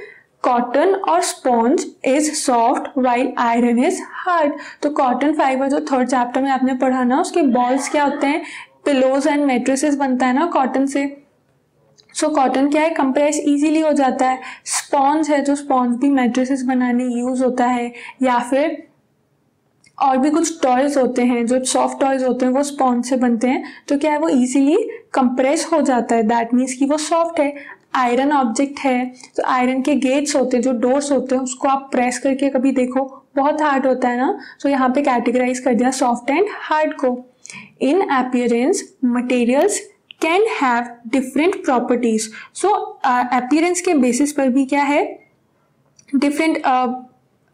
cotton और sponge is soft while iron is hard. तो कॉटन फाइबर जो थर्ड चैप्टर में आपने पढ़ा ना, उसके बॉल्स क्या होते हैं, पिलोज एंड मैट्रेसेस बनता है ना कॉटन से. सो कॉटन क्या है, कंप्रेस इजीली हो जाता है. स्पॉन्ज है, जो स्पॉन्ज भी मैट्रेसेस बनाने यूज होता है, या फिर और भी कुछ टॉयज होते हैं जो सॉफ्ट टॉयज होते हैं वो स्पॉन्ज से बनते हैं, तो क्या है, वो इजीली कंप्रेस हो जाता है, दैट मीन्स कि वो सॉफ्ट है। आयरन ऑब्जेक्ट है तो आयरन के गेट्स होते हैं, जो डोर्स होते हैं, उसको आप प्रेस करके कभी देखो, बहुत हार्ड होता है ना। तो यहाँ पे कैटेगराइज कर दिया सॉफ्ट एंड हार्ड को। इन appearance materials can have different properties. So appearance के बेसिस पर भी क्या है, डिफरेंट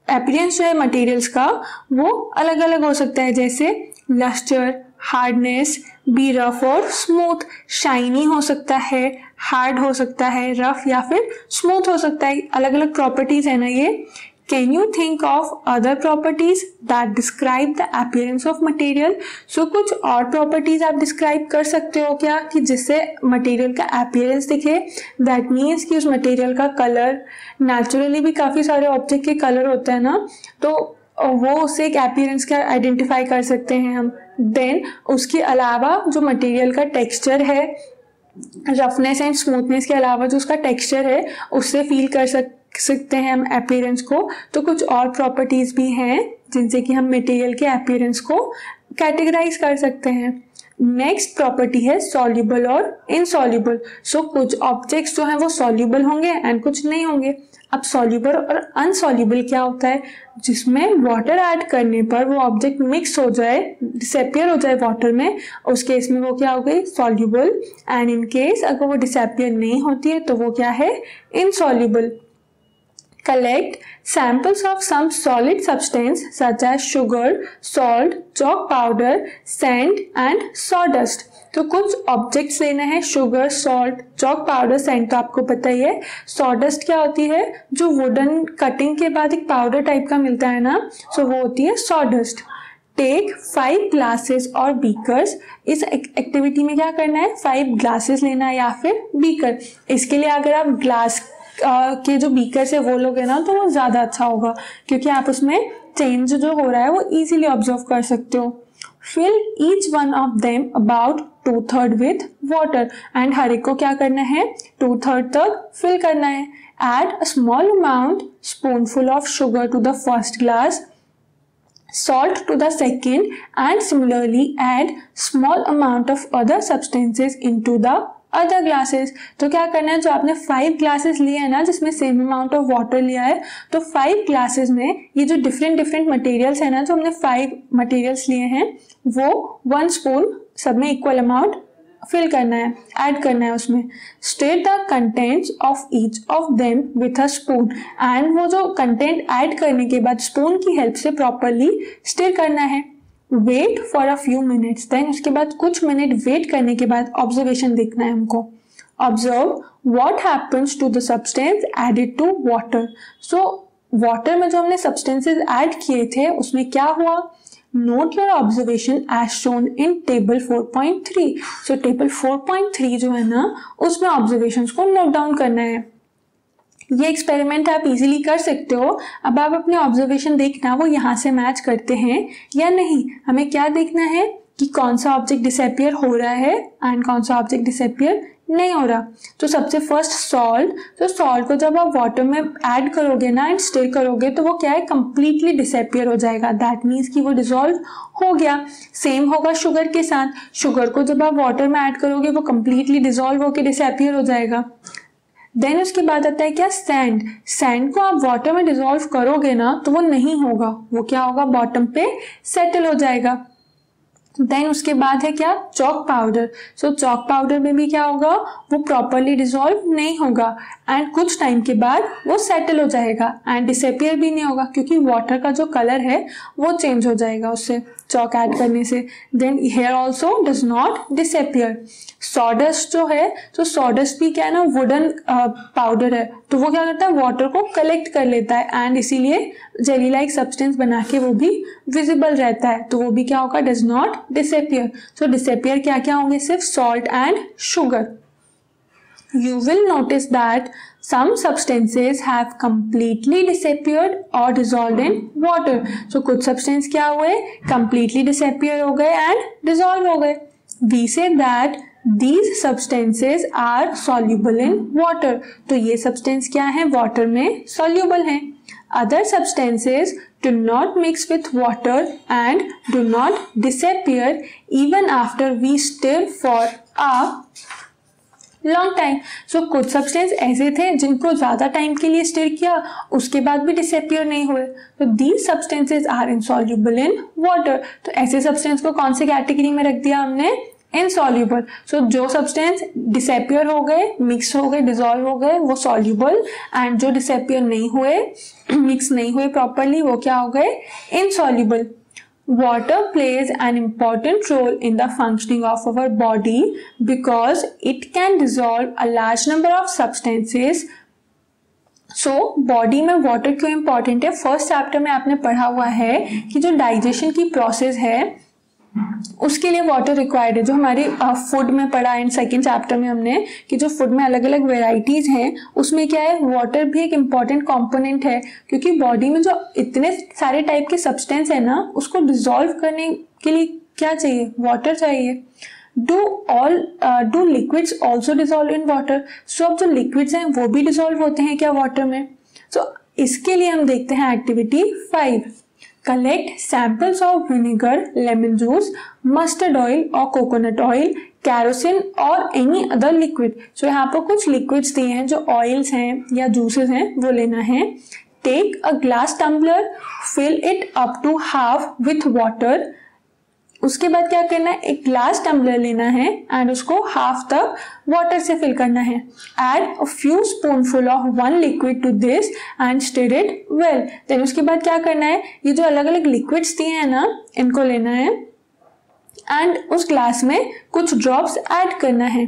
अपीयरेंस जो है मटेरियल्स का वो अलग अलग हो सकता है, जैसे लस्टर, हार्डनेस, बी रफ और स्मूथ। शाइनी हो सकता है, हार्ड हो सकता है, रफ या फिर स्मूथ हो सकता है, अलग अलग प्रॉपर्टीज है ना ये। Can you think of other properties that describe the appearance of material. So कुछ और प्रॉपर्टीज आप डिस्क्राइब कर सकते हो क्या, कि जिससे मटेरियल का अपीयरेंस दिखे। दैट मीन्स कि उस मटेरियल का कलर, नेचुरली भी काफ़ी सारे ऑब्जेक्ट के कलर होते हैं ना, तो वो उससे एक अपीयरेंस का आइडेंटिफाई कर सकते हैं हम। देन उसके अलावा जो मटेरियल का टेक्सचर है, रफनेस एंड स्मूथनेस के अलावा जो उसका टेक्सचर है, उससे फील कर सकते हैं हम अपीयरेंस को। तो कुछ और प्रॉपर्टीज भी हैं जिनसे कि हम मटेरियल के अपीयरेंस को कैटेगराइज कर सकते हैं। नेक्स्ट प्रॉपर्टी है सॉल्युबल और इनसॉल्युबल। सो कुछ ऑब्जेक्ट्स जो हैं वो सॉल्युबल होंगे एंड कुछ नहीं होंगे। अब सॉल्युबल और अनसॉल्युबल क्या होता है, जिसमें वाटर ऐड करने पर वो ऑब्जेक्ट मिक्स हो जाए, डिसअपियर हो जाए वाटर में, उस केस में वो क्या हो गई, सॉल्युबल। एंड इन केस अगर वो डिसअपियर नहीं होती है तो वो क्या है, insoluble. Collect samples of some solid substance such as sugar, salt, chalk powder, sand and sawdust. तो कुछ ऑब्जेक्ट्स लेना है, sugar, salt, chalk powder, sand तो आपको पता ही है। सॉडस्ट क्या होती है, जो वुडन कटिंग के बाद एक पाउडर टाइप का मिलता है ना, सो वो होती है सॉडस्ट। टेक 5 ग्लासेस और बीकर्स। इस एक्टिविटी में क्या करना है, 5 ग्लासेस लेना है या फिर बीकर। इसके लिए अगर आप ग्लास के जो बीकर से वो लोगे ना तो वो ज़्यादा अच्छा होगा, क्योंकि आप उसमें चेंज जो हो रहा है वो इजीली ऑब्जर्व कर सकते हो। Fill each one of them about 2/3 with water. And हर एक को क्या करना है, 2/3 तक फिल करना है। Add a small amount spoonful of sugar to the first glass, salt to the second, and similarly add small amount of other substances into the other glasses. तो क्या करना है, जो आपने 5 ग्लासेस लिए हैं ना, जिसमें सेम अमाउंट ऑफ वाटर लिया है, तो 5 ग्लासेस में ये जो डिफरेंट मटेरियल्स है ना, जो हमने 5 मटेरियल्स लिए हैं, वो 1 स्पून सब में इक्वल अमाउंट फिल करना है, ऐड करना है उसमें। State the contents of each of them with a spoon. And वो जो कंटेंट ऐड करने के बाद स्पून की हेल्प से प्रॉपरली स्टिर करना है। Wait for a few minutes. Then उसके बाद कुछ मिनट वेट करने के बाद ऑब्जर्वेशन देखना है हमको। Observe what happens to the substance added to water. So water में जो हमने सब्सटेंसेस ऐड किए थे उसमें क्या हुआ। Note your observation as shown in table 4.3। So table 4.3 जो है ना, उसमें ऑब्जर्वेशंस को नोट डाउन करना है। ये एक्सपेरिमेंट आप इजीली कर सकते हो। अब आप अपने ऑब्जर्वेशन देखना वो यहाँ से मैच करते हैं या नहीं। हमें क्या देखना है कि कौन सा ऑब्जेक्ट डिसअपियर हो रहा है एंड कौन सा ऑब्जेक्ट डिसअपियर नहीं हो रहा। तो सबसे फर्स्ट सॉल्ट। तो सॉल्ट को जब आप वाटर में ऐड करोगे ना एंड स्टिर करोगे तो वो क्या है, कंप्लीटली डिसअपियर हो जाएगा। दैट मीन्स कि वो डिसॉल्व हो गया। सेम होगा शुगर के साथ। शुगर को जब आप वाटर में ऐड करोगे वो कंप्लीटली डिसॉल्व होकर डिसअपियर हो जाएगा। देन उसके बाद आता है क्या, सैंड। सैंड को आप वाटर में डिसॉल्व करोगे ना तो वो नहीं होगा, वो क्या होगा, बॉटम पे सेटल हो जाएगा। देन उसके बाद है क्या, चॉक पाउडर। सो चॉक पाउडर में भी क्या होगा, वो प्रॉपरली डिसॉल्व नहीं होगा एंड कुछ टाइम के बाद वो सेटल हो जाएगा एंड डिसअपियर भी नहीं होगा, क्योंकि वाटर का जो कलर है वो चेंज हो जाएगा उससे चॉक ऐड करने से। Then here also does not disappear. Sawdust जो है, तो सॉडस्ट भी क्या है ना, वुडन पाउडर है, तो वो क्या करता है, वाटर को कलेक्ट कर लेता है एंड इसीलिए जेली लाइक सब्सटेंस बना के वो भी विजिबल रहता है, तो वो भी क्या होगा, does not disappear. So disappear क्या क्या होंगे, सिर्फ salt and sugar. You will notice that some substances have completely disappeared or dissolved in water. So कुछ substance क्या हुए, completely disappear हो गए and dissolve हो गए। We say that these substances are soluble in water. तो ये substance क्या है, water में soluble हैं। Other substances do not mix with water and do not disappear even after we stir for a long time. So कुछ सब्सटेंस ऐसे थे जिनको ज़्यादा टाइम के लिए स्टिर किया, उसके बाद भी डिसअपियर नहीं हुए. तो these substances are insoluble in water. तो ऐसे सब्सटेंस को कौन सी कैटेगरी में रख दिया हमने? इनसॉल्युबल. सो जो सब्सटेंस डिसअपियर हो गए, मिक्स हो गए, डिसॉल्व हो गए, वो सॉल्युबल. एंड जो डिसअपियर नहीं हुए, मिक्स नहीं हुए प्रॉपरली, वो क्या हो गए? Insoluble. Water plays an important role in the functioning of our body because it can dissolve a large number of substances. So body में water क्यों important है? फर्स्ट चैप्टर में आपने पढ़ा हुआ है कि जो डाइजेशन की प्रोसेस है उसके लिए वाटर रिक्वायर्ड है. जो हमारे फूड में पढ़ा एंड सेकेंड चैप्टर में हमने कि जो फूड में अलग अलग वेराइटीज हैं उसमें क्या है, वाटर भी एक इम्पॉर्टेंट कंपोनेंट है. क्योंकि बॉडी में जो इतने सारे टाइप के सब्सटेंस है ना, उसको डिसॉल्व करने के लिए क्या चाहिए? वाटर चाहिए. Do liquids also dissolve in water? So अब जो लिक्विड्स हैं वो भी डिसॉल्व होते हैं क्या वाटर में? सो इसके लिए हम देखते हैं activity 5. Collect samples of vinegar, lemon juice, mustard oil or coconut oil, kerosene or any other liquid. So यहाँ पर कुछ liquids दिए हैं जो oils हैं या juices हैं, वो लेना है. Take a glass tumbler, fill it up to half with water. उसके बाद क्या करना है? एक ग्लास टम्बलर लेना है एंड उसको हाफ तक वाटर से फिल करना है. Add a few spoonful of one liquid to this and stir it well. Then उसके बाद क्या करना है? ये जो अलग अलग लिक्विड्स दिए हैं ना, इनको लेना है एंड उस ग्लास में कुछ ड्रॉप्स ऐड करना है.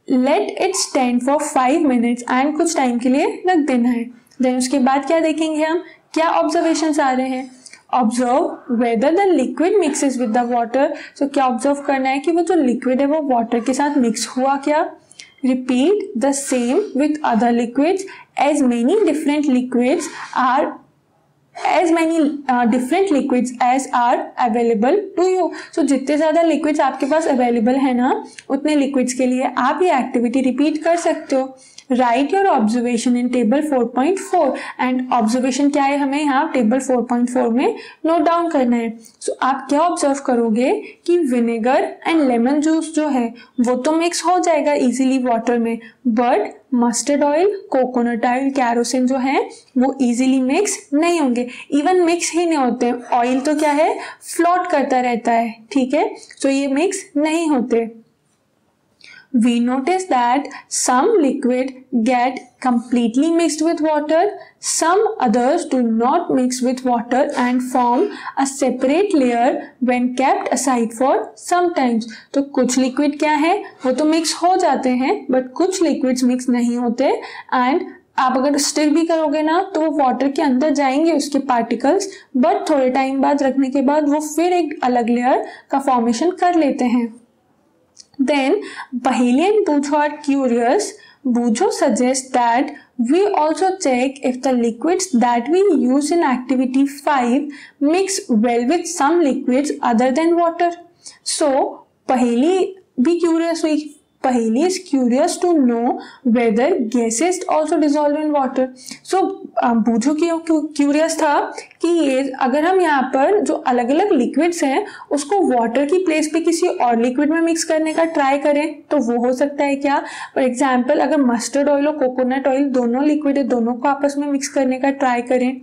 Let it stand for 5 minutes and कुछ टाइम के लिए रख देना है. देन उसके बाद क्या देखेंगे हम? क्या ऑब्जर्वेशंस आ रहे हैं? Observe whether the liquid mixes with the water. So क्या ऑब्जर्व करना है कि वो जो लिक्विड है वो वाटर के साथ मिक्स हुआ क्या? Repeat the same with other liquids. As many different liquids as are available to you. So जितने ज़्यादा लिक्विड्स आपके पास अवेलेबल है ना, उतने लिक्विड्स के लिए आप ये एक्टिविटी रिपीट कर सकते हो. Right your observation in table 4.4. And observation क्या है हमें यहाँ टेबल 4.4 में नोट डाउन करना है. सो आप क्या ऑब्जर्व करोगे कि विनेगर एंड लेमन जूस जो है वो तो मिक्स हो जाएगा इजीली वाटर में, but mustard oil, coconut oil, kerosene जो है वो इजीली मिक्स नहीं होंगे. इवन मिक्स ही नहीं होते. ऑयल तो क्या है, फ्लोट करता रहता है. ठीक है, सो ये मिक्स नहीं होते. We notice that some liquid get completely mixed with water, some others do not mix with water and form a separate layer when kept aside for some times. तो कुछ liquid क्या है, वो तो mix हो जाते हैं, but कुछ liquids mix नहीं होते. and आप अगर स्टिर भी करोगे ना तो वो वाटर के अंदर जाएंगे उसके पार्टिकल्स, बट थोड़े टाइम बाद रखने के बाद वो फिर एक अलग लेयर का फॉर्मेशन कर लेते हैं. Then Baheli and Bujo are curious. Bujo suggests that we also check if the liquids that we use in activity 5 mix well with some liquids other than water. So Baheli भी curious हुई. Baheli is curious to know whether gases also dissolve in water. So बूझो क्यूरियस था कि ये अगर हम यहाँ पर जो अलग अलग लिक्विड्स हैं उसको वाटर की प्लेस पे किसी और लिक्विड में मिक्स करने का ट्राई करें तो वो हो सकता है क्या? फॉर एग्जाम्पल अगर मस्टर्ड ऑयल और कोकोनट ऑयल दोनों लिक्विड है, दोनों को आपस में मिक्स करने का ट्राई करें.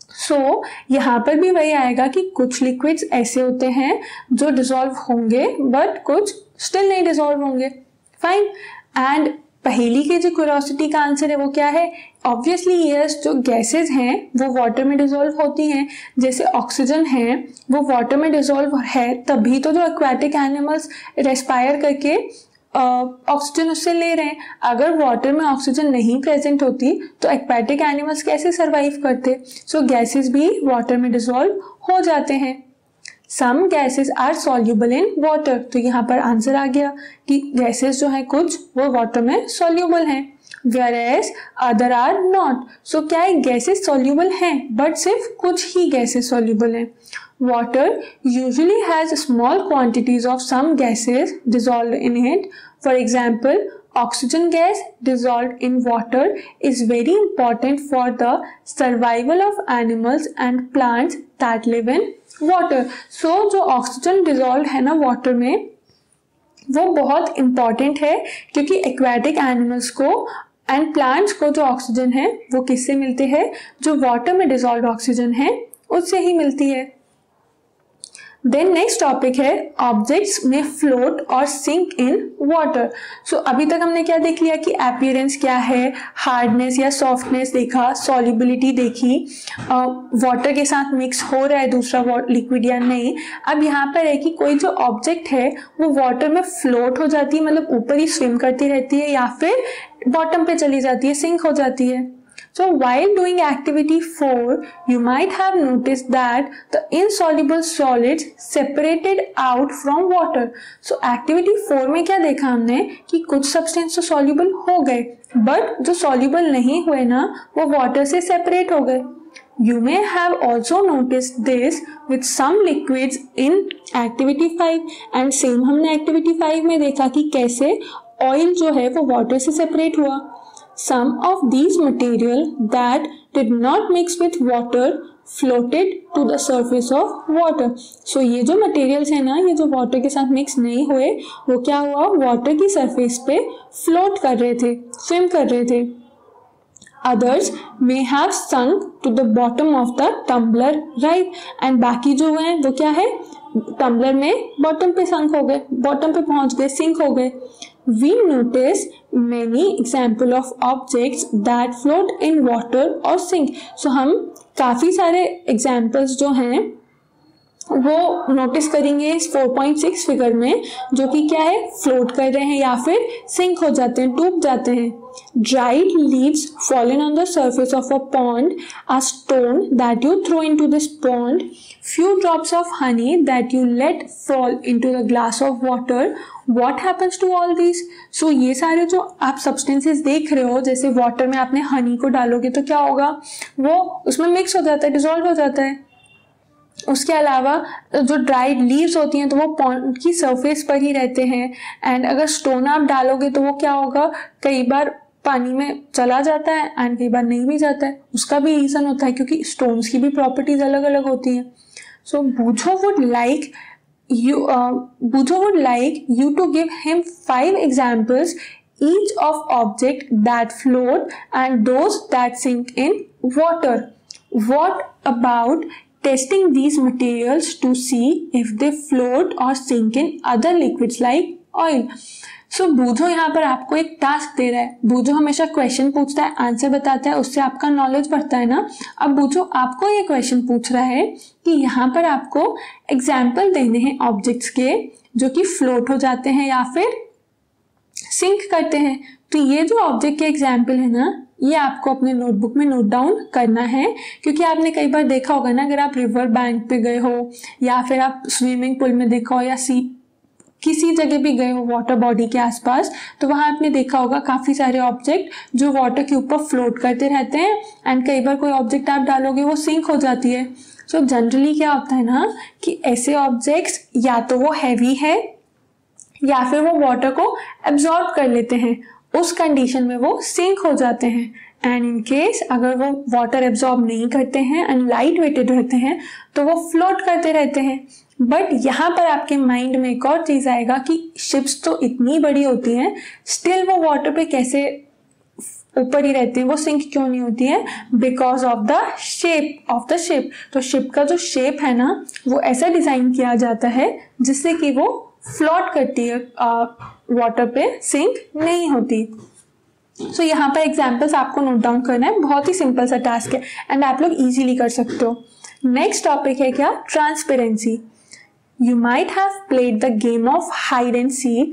सो यहाँ पर भी वही आएगा कि कुछ लिक्विड्स ऐसे होते हैं जो डिसॉल्व होंगे बट कुछ स्टिल नहीं डिसॉल्व होंगे. फाइन. एंड पहेली के जो क्यूरियोसिटी का आंसर है वो क्या है? ऑब्वियसली यस, जो गैसेस हैं वो वाटर में डिसॉल्व होती हैं. जैसे ऑक्सीजन है वो वाटर में डिसॉल्व है, तभी तो जो एक्वाटिक एनिमल्स रेस्पायर करके ऑक्सीजन उससे ले रहे हैं. अगर वाटर में ऑक्सीजन नहीं प्रेजेंट होती तो एक्वाटिक एनिमल्स कैसे सरवाइव करते? सो गैसेस भी वाटर में डिसॉल्व हो जाते हैं. Some gases are soluble in water. तो यहाँ पर आंसर आ गया कि गैसेस जो है कुछ वो वाटर में सॉल्यूबल हैं, whereas अदर आर नॉट. सो क्या है, गैसेस सॉल्यूबल हैं बट सिर्फ कुछ ही गैसेस सॉल्यूबल हैं. water usually has small quantities of some gases dissolved in it. For example, oxygen gas dissolved in water is very important for the survival of animals and plants that live in water. So जो oxygen dissolved है ना water में, वो बहुत important है क्योंकि aquatic animals को एंड प्लांट्स को जो ऑक्सीजन है वो किससे मिलते हैं, जो वाटर में डिसॉल्व ऑक्सीजन है उससे ही मिलती है। देन नेक्स्ट टॉपिक है ऑब्जेक्ट्स में फ्लोट और सिंक इन वाटर। सो अभी तक हमने क्या देख लिया कि अपीयरेंस क्या है, हार्डनेस या सॉफ्टनेस देखा, सॉल्युबिलिटी देखी, वाटर के साथ मिक्स हो रहा है दूसरा लिक्विड या नहीं। अब यहाँ पर है कि कोई जो ऑब्जेक्ट है वो वाटर में फ्लोट हो जाती है, मतलब ऊपर ही स्विम करती रहती है, या फिर बॉटम पे चली जाती है, सिंक हो जाती है। So while doing activity 4, you might have noticed that the insoluble solids separated out from water. So activity 4 में क्या देखा हमने कि कुछ substance तो soluble हो गए, but जो soluble नहीं हुए ना वो water से separate हो गए। You may have also noticed this with some liquids in activity 5 and same हमने activity 5 में देखा कि कैसे oil जो है वो water से separate हुआ। Some of these material that did not mix with water floated to the surface of water. So ये जो materials है ना, ये जो water के साथ mix नहीं हुए, वो क्या हुआ, water की surface पे float कर रहे थे, swim कर रहे थे। Others may have sunk to the bottom of the tumbler, right? And बाकी जो हैं वो क्या है, टम्बलर में बॉटम पे संक हो गए, बॉटम पे पहुंच गए, सिंक हो गए। We notice many example of objects that float in water or sink. So हम काफी सारे examples जो हैं वो नोटिस करेंगे इस 4.6 फिगर में, जो कि क्या है, फ्लोट कर रहे हैं या फिर सिंक हो जाते हैं, डूब जाते हैं। Dried leaves fallen on the surface of a pond, a stone that you throw into this pond, few drops of honey that you let fall into the glass of water. What happens to all these? So ये सारे जो आप substances देख रहे हो, जैसे वाटर में आपने हनी को डालोगे तो क्या होगा, वो उसमें मिक्स हो जाता है, डिसॉल्व हो जाता है। उसके अलावा जो ड्राइड लीव्स होती हैं तो वो पॉन्ड की सरफेस पर ही रहते हैं। एंड अगर स्टोन आप डालोगे तो वो क्या होगा, कई बार पानी में चला जाता है एंड कई बार नहीं भी जाता है। उसका भी रीज़न होता है क्योंकि स्टोन्स की भी प्रॉपर्टीज अलग अलग होती हैं। So Boojho would like you to give him 5 examples each of object that float and those that sink in water. What about testing these materials to see if they float or sink in other liquids like oil? सो बूझो यहाँ पर आपको एक टास्क दे रहा है। बूझो हमेशा क्वेश्चन पूछता है, आंसर बताता है, उससे आपका नॉलेज बढ़ता है ना। अब बूझो आपको ये क्वेश्चन पूछ रहा है कि यहाँ पर आपको एग्जाम्पल देने हैं ऑब्जेक्ट्स के जो कि फ्लोट हो जाते हैं या फिर सिंक करते हैं। तो ये जो ऑब्जेक्ट के एग्जाम्पल है ना, ये आपको अपने नोटबुक में नोट डाउन करना है, क्योंकि आपने कई बार देखा होगा ना, अगर आप रिवर बैंक पे गए हो या फिर आप स्विमिंग पूल में देखा हो या किसी जगह भी गए हो वाटर बॉडी के आसपास, तो वहाँ आपने देखा होगा काफ़ी सारे ऑब्जेक्ट जो वाटर के ऊपर फ्लोट करते रहते हैं एंड कई बार कोई ऑब्जेक्ट आप डालोगे वो सिंक हो जाती है। सो जनरली क्या होता है ना कि ऐसे ऑब्जेक्ट्स या तो वो हैवी है या फिर वो वाटर को एब्जॉर्ब कर लेते हैं, उस कंडीशन में वो सिंक हो जाते हैं। एंड इन केस अगर वो वाटर एब्जॉर्ब नहीं करते हैं एंड लाइट वेटेड रहते हैं तो वो फ्लोट करते रहते हैं। बट यहाँ पर आपके माइंड में एक और चीज़ आएगा कि शिप्स तो इतनी बड़ी होती हैं, स्टिल वो वाटर पे कैसे ऊपर ही रहती हैं, वो सिंक क्यों नहीं होती है, because of the shape of the ship. तो शिप का जो शेप है ना वो ऐसा डिज़ाइन किया जाता है जिससे कि वो फ्लोट करती है, वाटर पे सिंक नहीं होती। सो यहाँ पर एग्जाम्पल्स आपको नोट डाउन करना है, बहुत ही सिंपल सा टास्क है एंड आप लोग इजीली कर सकते हो। नेक्स्ट टॉपिक है क्या, transparency. You might have played the game of hide and seek.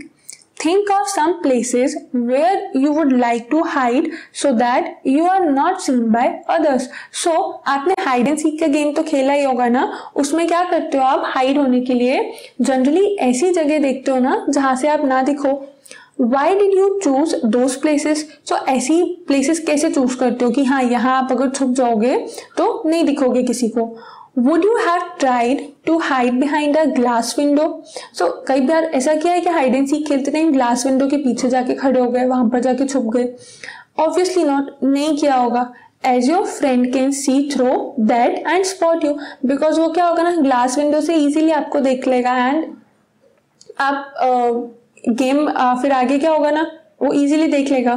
Think of some places where you would like to hide so that you are not seen by others. So आपने hide and seek का गेम तो खेला ही होगा ना, उसमें क्या करते हो आप हाइड होने के लिए जनरली ऐसी जगह देखते हो ना जहाँ से आप ना दिखो। Why did you choose those places? So ऐसी places कैसे चूज करते हो कि हाँ यहाँ आप अगर छुप जाओगे तो नहीं दिखोगे किसी को। Would you have tried to hide behind a glass window? So कई बार ऐसा किया है कि हाइड एंड सीक खेलते टाइम ग्लास विंडो के पीछे जाके खड़े हो गए, वहां पर जाके छुप गए? ऑब्वियसली नॉट, नहीं किया होगा। As your friend can see through that and spot you, because वो क्या होगा ना, ग्लास विंडो से इजीली आपको देख लेगा एंड आप गेम फिर आगे क्या होगा ना, वो इजीली देख लेगा।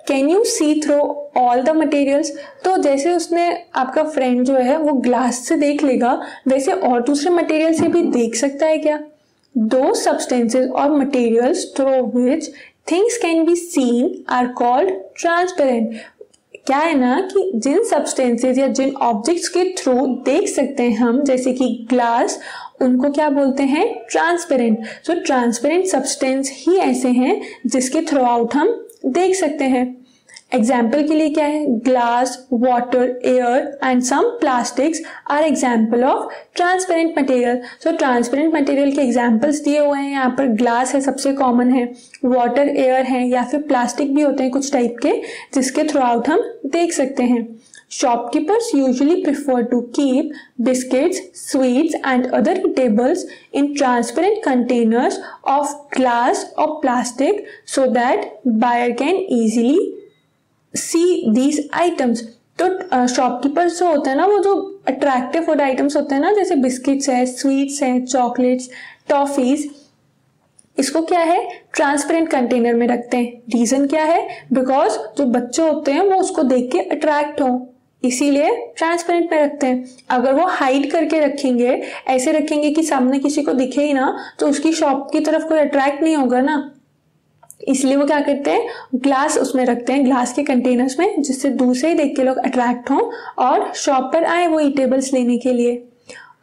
Can you see through all the materials? तो जैसे उसने आपका फ्रेंड जो है वो ग्लास से देख लेगा, वैसे और दूसरे मटेरियल से भी देख सकता है क्या? दो substances or materials through which things can be seen are called transparent. क्या है ना कि जिन सब्सटेंसेज या जिन ऑब्जेक्ट्स के थ्रू देख सकते हैं हम, जैसे कि ग्लास, उनको क्या बोलते हैं? ट्रांसपेरेंट। सो ट्रांसपेरेंट सब्सटेंस ही ऐसे हैं जिसके थ्रू आउट हम देख सकते हैं। एग्जाम्पल के लिए क्या है? Glass, water, air and some plastics are example of transparent material. So transparent material के एग्जाम्पल्स दिए हुए हैं यहाँ पर। ग्लास है, सबसे कॉमन है, वाटर, एयर है, या फिर प्लास्टिक भी होते हैं कुछ टाइप के जिसके थ्रू आउट हम देख सकते हैं। Shopkeepers usually prefer to keep biscuits, sweets and other eatables in transparent containers of glass or plastic so that buyer can easily see these items। तो शॉपकीपर्स जो होते हैं ना, वो जो अट्रैक्टिव फूड आइटम्स होते हैं ना, जैसे बिस्किट्स है, स्वीट्स हैं, चॉकलेट्स, टॉफीज, इसको क्या है? ट्रांसपेरेंट कंटेनर में रखते हैं। रीजन क्या है? बिकॉज जो बच्चे होते हैं वो उसको देख के अट्रैक्ट हो, इसीलिए ट्रांसपेरेंट में रखते हैं। अगर वो हाइड करके रखेंगे, ऐसे रखेंगे कि सामने किसी को दिखे ही ना, तो उसकी शॉप की तरफ कोई अट्रैक्ट नहीं होगा ना। इसलिए वो क्या करते हैं? ग्लास उसमें रखते हैं, ग्लास के कंटेनर्स में, जिससे दूर से ही देख के लोग अट्रैक्ट हों और शॉप पर आए वो ईटेबल्स लेने के लिए।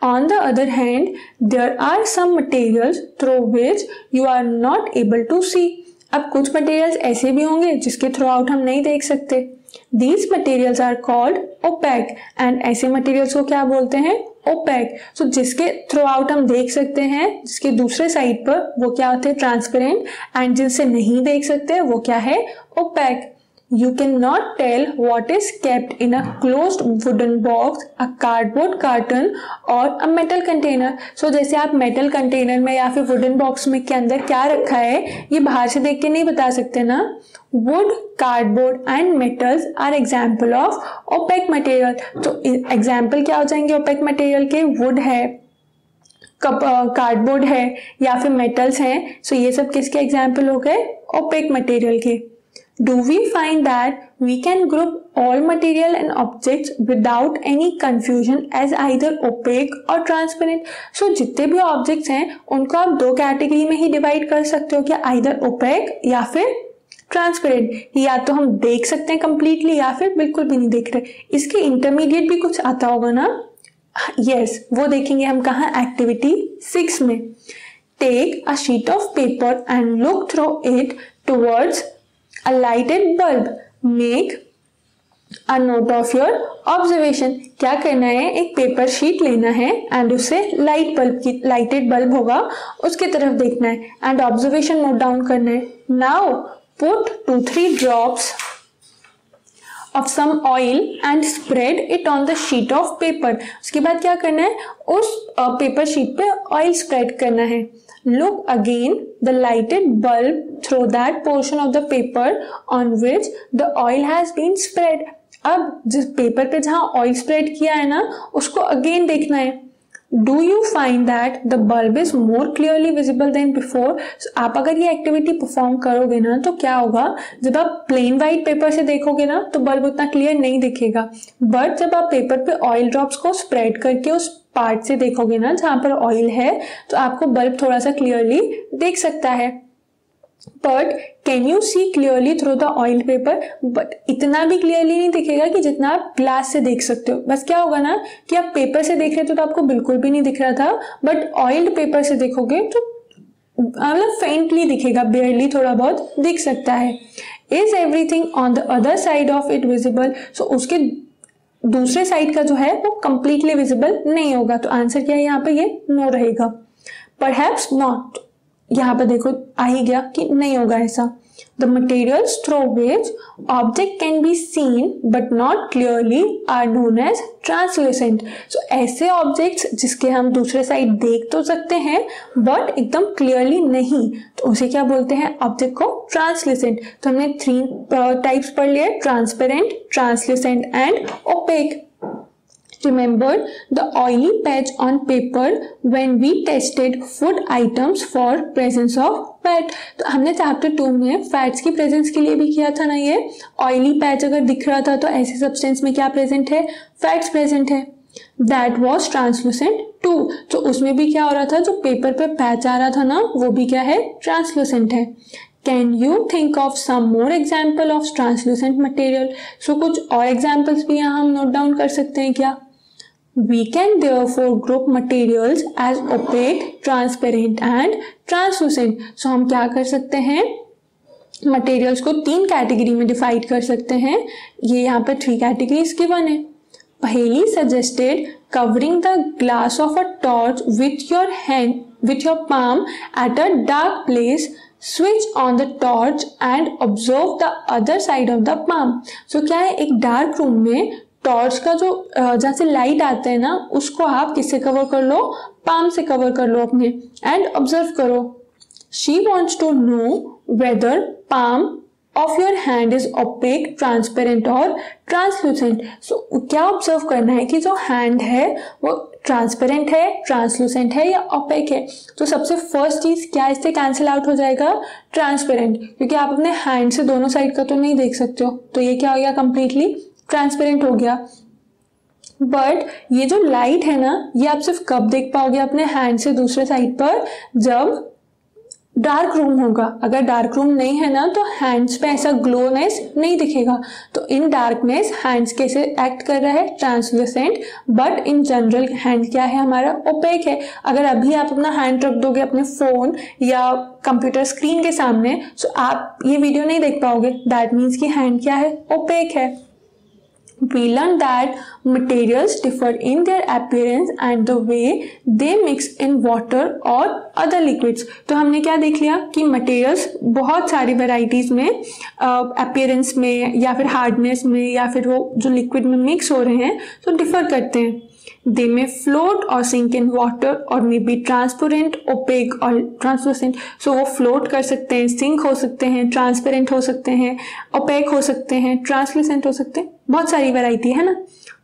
On the other hand, there are some materials through which you are not able to see। अब कुछ मटेरियल्स ऐसे भी होंगे जिसके थ्रू आउट हम नहीं देख सकते। These materials are called opaque and ऐसे मटेरियल्स को क्या बोलते हैं? opaque। So जिसके थ्रू आउट हम देख सकते हैं, जिसके दूसरे साइड पर, वो क्या होते हैं? ट्रांसपेरेंट। एंड जिनसे नहीं देख सकते वो क्या है? opaque। You cannot tell what is kept in a closed wooden box, a cardboard carton or a metal container। So जैसे आप metal container में या फिर wooden box में के अंदर क्या रखा है, ये बाहर से देख के नहीं बता सकते ना। Wood, cardboard and metals are example of opaque material। तो example क्या हो जाएंगे opaque material के? wood है, कार्डबोर्ड है, या फिर मेटल्स हैं। सो ये सब किसके एग्जाम्पल हो गए? ओपेक मटेरियल के। Do we find that we can group all material and objects without any confusion as either opaque or transparent? So जितने भी ऑब्जेक्ट्स हैं उनको आप दो कैटेगरी में ही डिवाइड कर सकते हो, क्या either opaque या फिर ट्रांसपेरेंट। या तो हम देख सकते हैं कंप्लीटली या फिर बिल्कुल भी नहीं देख रहे। इसके इंटरमीडिएट भी कुछ आता होगा ना? यस, वो देखेंगे हम कहाँ? एक्टिविटी 6 में। Take a sheet of paper and look through it towards a lighted bulb। Make a note of your observation। क्या करना है? एक पेपर शीट लेना है एंड उससे लाइटेड बल्ब होगा उसकी तरफ देखना है एंड ऑब्जर्वेशन नोट डाउन करना है। Now put 2-3 drops of some oil and spread it on the sheet of paper। उसके बाद क्या करना है? उस पेपर शीट पे ऑयल स्प्रेड करना है। Look again the lighted bulb through that portion of the paper on which the oil has been spread। अब जिस पेपर पे जहां ऑयल स्प्रेड किया है ना, उसको अगेन देखना है। Do you find that the bulb is more clearly visible than before? आप अगर ये एक्टिविटी परफॉर्म करोगे ना तो क्या होगा? जब आप प्लेन वाइट पेपर से देखोगे ना तो बल्ब उतना क्लियर नहीं दिखेगा, बट जब आप पेपर पे ऑयल ड्रॉप्स को स्प्रेड करके उस पार्ट से देखोगे ना जहां पर ऑयल है, तो आपको बल्ब थोड़ा सा क्लियरली देख सकता है। But can you see clearly through the oil paper? But इतना भी क्लियरली नहीं दिखेगा कि जितना आप ग्लास से देख सकते हो। बस क्या होगा ना कि आप पेपर से देख रहे थे तो आपको बिल्कुल भी नहीं दिख रहा था, बट ऑयल्ड पेपर से देखोगे तो मतलब फेंटली दिखेगा, बेयरली थोड़ा बहुत दिख सकता है। Is everything on the other side of it visible? So उसके दूसरे साइड का जो है वो कंप्लीटली विजिबल नहीं होगा। तो आंसर क्या है यहाँ पे? ये नो रहेगा। परहैप्स नॉट, यहाँ पे देखो आ ही गया कि नहीं होगा ऐसा। The materials through which object can be seen but not clearly are known as translucent. So ऐसे objects जिसके हम दूसरे साइड देख तो सकते हैं but एकदम clearly नहीं, तो उसे क्या बोलते हैं? ऑब्जेक्ट को ट्रांसल्यूसेंट. तो हमने 3 टाइप्स पढ़ लिए, transparent, translucent and opaque. Remember the oily patch on paper when we tested food items for presence of fat. तो हमने चैप्टर 2 में फैट्स की प्रेजेंस के लिए भी किया था ना. ये ऑयली पैच अगर दिख रहा था तो ऐसे सब्सटेंस में क्या प्रेजेंट है? फैट्स प्रेजेंट है. That was translucent too. तो उसमें भी क्या हो रहा था? जो पेपर पे पैच आ रहा था ना, वो भी क्या है? ट्रांसलूसेंट है. Can you think of some more example of translucent material? So कुछ और एग्जाम्पल्स भी यहाँ हम नोट डाउन कर सकते हैं क्या? We can therefore group materials as opaque, transparent and translucent. So हम क्या कर सकते हैं? मटेरियल्स को 3 कैटेगरी में डिवाइड कर सकते हैं. ये यहाँ पर 3 कैटेगरीज गिवन है. पहली suggested covering the glass of a torch with your palm at a dark place. Switch on the torch and observe the other side of the palm. So क्या है? एक डार्क रूम में टॉर्च का जो जहाँ से लाइट आता है ना, उसको आप किससे कवर कर लो? पाम से कवर कर लो अपने, एंड ऑब्जर्व करो. She wants to know whether palm of your hand is opaque, transparent or translucent. So क्या ऑब्जर्व करना है कि जो हैंड है वो ट्रांसपेरेंट है, ट्रांसलूसेंट है या ओपेक है. तो सबसे फर्स्ट चीज क्या इससे कैंसिल आउट हो जाएगा? ट्रांसपेरेंट, क्योंकि आप अपने हैंड से दोनों साइड का तो नहीं देख सकते हो. तो ये क्या हो गया? कंप्लीटली ट्रांसपेरेंट हो गया. बट ये जो लाइट है ना, ये आप सिर्फ कब देख पाओगे अपने हैंड से दूसरे साइड पर? जब डार्क रूम होगा. अगर डार्क रूम नहीं है ना, तो हैंड्स पे ऐसा ग्लोनेस नहीं दिखेगा. तो इन डार्कनेस हैंड्स कैसे एक्ट कर रहा है? Translucent. But in general hand क्या है हमारा? ओपेक है. अगर अभी आप अपना हैंड रख दोगे अपने फोन या कंप्यूटर स्क्रीन के सामने, तो आप ये वीडियो नहीं देख पाओगे. दैट मीन्स कि हैंड क्या है? ओपेक है. We learned that materials differ in their appearance and the way they mix in water or other liquids. तो हमने क्या देख लिया कि materials बहुत सारी varieties में appearance में या फिर hardness में या फिर वो जो liquid में mix हो रहे हैं तो differ करते हैं. They may float or sink in water or may be transparent, opaque or translucent. So वो float कर सकते हैं, sink हो सकते हैं, transparent हो सकते हैं, opaque हो सकते हैं, translucent हो सकते हैं. बहुत सारी वैरायटी है ना.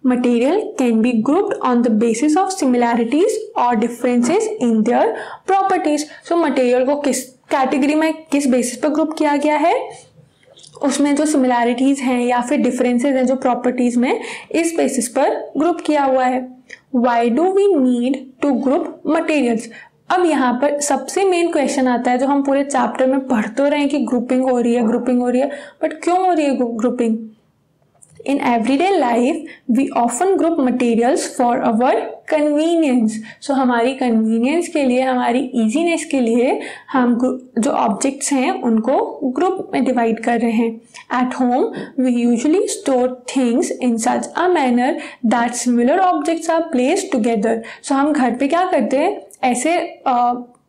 Material can be grouped on the basis of similarities or differences in their properties. So material को किस कैटेगरी में किस बेसिस पर ग्रुप किया गया है? उसमें जो सिमिलैरिटीज हैं या फिर डिफरेंसेस हैं जो प्रॉपर्टीज में, इस बेसिस पर ग्रुप किया हुआ है. Why do we need to group materials? अब यहाँ पर सबसे मेन क्वेश्चन आता है जो हम पूरे चैप्टर में पढ़ तो रहे हैं कि ग्रुपिंग हो रही है, बट क्यों हो रही है grouping? In everyday life, we often group materials for our convenience. So हमारी convenience के लिए, हमारी easiness के लिए हम जो objects हैं उनको group में divide कर रहे हैं. At home, we usually store things in such a manner that similar objects are placed together. So हम घर पे क्या करते हैं? ऐसे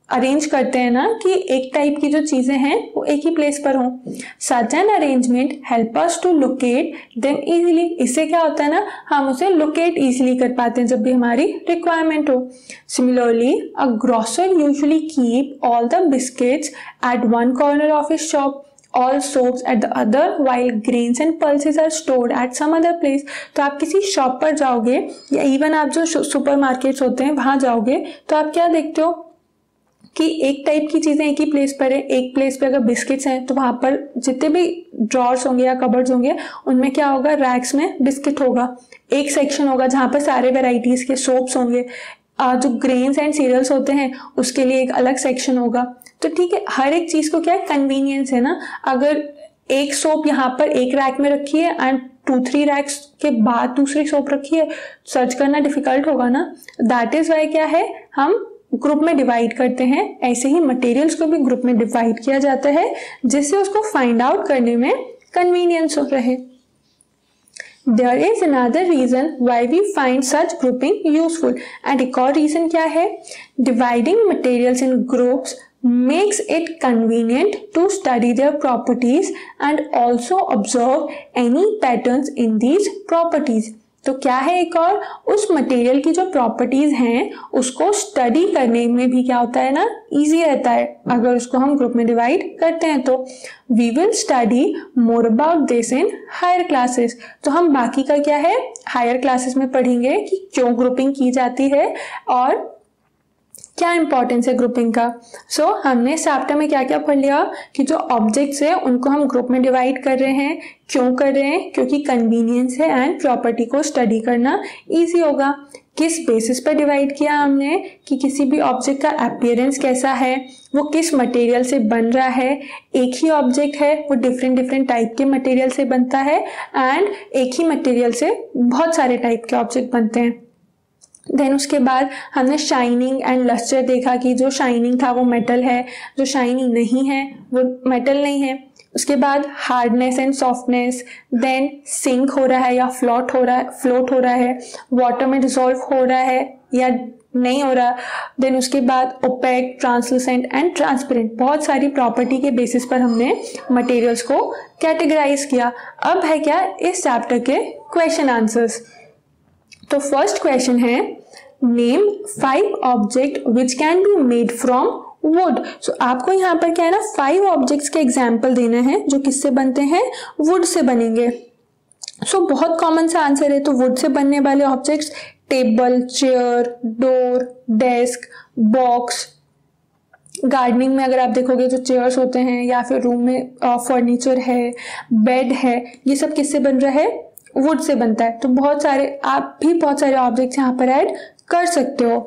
अरेंज करते हैं ना कि एक टाइप की जो चीजें हैं वो एक ही प्लेस पर हों. Such an arrangement help us to locate them easily. इससे क्या होता है ना, हम उसे लोकेट इजीली कर पाते हैं जब भी हमारी रिक्वायरमेंट हो. Similarly a grocer usually keep all the biscuits at one corner of his shop, all soaps at the other, while grains and pulses are stored at some other place. तो आप किसी शॉप पर जाओगे या इवन आप जो सुपर मार्केट्स होते हैं वहां जाओगे तो आप क्या देखते हो कि एक टाइप की चीजें एक ही प्लेस पर है. एक प्लेस पे अगर बिस्किट्स हैं तो वहां पर जितने भी ड्रॉर्स होंगे या कबर्ड्स होंगे उनमें क्या होगा? रैक्स में बिस्किट होगा. एक सेक्शन होगा जहां पर सारे वेराइटीज के सोप्स होंगे. जो ग्रेन्स एंड सीरियल्स होते हैं उसके लिए एक अलग सेक्शन होगा. तो ठीक है, हर एक चीज को क्या है? कन्वीनियंस है ना. अगर एक सोप यहाँ पर एक रैक में रखी है एंड 2-3 रैक्स के बाद दूसरी सोप रखी है, सर्च करना डिफिकल्ट होगा ना. दैट इज वाई क्या है, हम ग्रुप में डिवाइड करते हैं. ऐसे ही मटेरियल्स को भी ग्रुप में डिवाइड किया जाता है जिससे उसको फाइंड आउट करने में कन्वीनियंस हो रहे. There is another reason why we find such grouping useful. And एक और reason क्या है? Dividing materials in groups makes it convenient to study their properties and also observe any patterns in these properties. तो क्या है एक और, उस मटेरियल की जो प्रॉपर्टीज हैं उसको स्टडी करने में भी क्या होता है ना, इजी रहता है अगर उसको हम ग्रुप में डिवाइड करते हैं तो. We will study more about this in higher classes. तो हम बाकी का क्या है हायर क्लासेस में पढ़ेंगे कि क्यों ग्रुपिंग की जाती है और क्या इंपॉर्टेंस है ग्रुपिंग का. सो हमने इस चैप्टर में क्या क्या पढ़ लिया कि जो ऑब्जेक्ट्स है उनको हम ग्रुप में डिवाइड कर रहे हैं. क्यों कर रहे हैं, क्योंकि कन्वीनियंस है एंड प्रॉपर्टी को स्टडी करना इजी होगा. किस बेसिस पर डिवाइड किया हमने कि किसी भी ऑब्जेक्ट का अपीयरेंस कैसा है, वो किस मटेरियल से बन रहा है. एक ही ऑब्जेक्ट है वो डिफरेंट टाइप के मटेरियल से बनता है एंड एक ही मटेरियल से बहुत सारे टाइप के ऑब्जेक्ट बनते हैं. देन उसके बाद हमने शाइनिंग एंड लस्टर देखा कि जो शाइनिंग था वो मेटल है, जो शाइनिंग नहीं है वो मेटल नहीं है. उसके बाद hardness and softness, then sink हो रहा है या फ्लोट हो रहा है, वाटर में डिसॉल्व हो रहा है या नहीं हो रहा. देन उसके बाद ओपेक, ट्रांसलूसेंट एंड ट्रांसपेरेंट, बहुत सारी प्रॉपर्टी के बेसिस पर हमने मटेरियल्स को कैटेगराइज किया. अब है क्या इस चैप्टर के क्वेश्चन आंसर्स. तो फर्स्ट क्वेश्चन है name 5 object which can be made from wood. So आपको यहाँ पर क्या है ना 5 ऑब्जेक्ट्स के एग्जाम्पल देना है जो किससे बनते हैं, वुड से बनेंगे. सो बहुत कॉमन सा आंसर है. तो वुड से बनने वाले objects table, chair, door, desk, box. Gardening में अगर आप देखोगे जो चेयर्स होते हैं या फिर रूम में फर्नीचर है, बेड है, ये सब किससे बन रहा है, वुड से बनता है. तो बहुत सारे आप भी बहुत सारे ऑब्जेक्ट्स यहाँ पर ऐड कर सकते हो.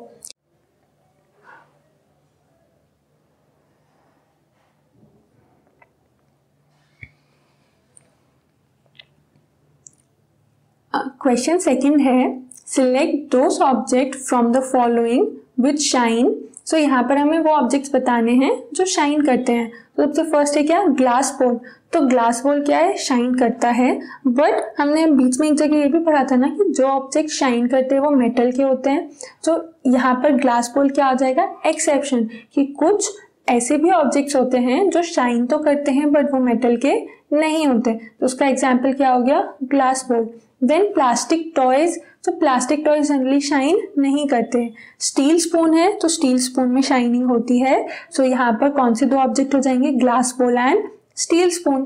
क्वेश्चन सेकंड है select those object from the following which shine. So यहाँ पर हमें वो ऑब्जेक्ट्स बताने हैं जो शाइन करते हैं. तो सबसे फर्स्ट है क्या, ग्लास बोल. तो ग्लास बोल क्या है, शाइन करता है. बट हमने बीच में एक जगह ये भी पढ़ा था ना कि जो ऑब्जेक्ट शाइन करते हैं वो मेटल के होते हैं. तो यहाँ पर ग्लास बोल क्या आ जाएगा, एक्सेप्शन, कि कुछ ऐसे भी ऑब्जेक्ट्स होते हैं जो शाइन तो करते हैं बट वो मेटल के नहीं होते. तो उसका एग्जाम्पल क्या हो गया, glass bowl. Then plastic toys. तो प्लास्टिक टॉयज जनरली शाइन नहीं करते. स्टील स्पून है तो स्टील स्पून में शाइनिंग होती है. सो यहाँ पर कौन से 2 ऑब्जेक्ट हो जाएंगे, ग्लास बोल and steel spoon.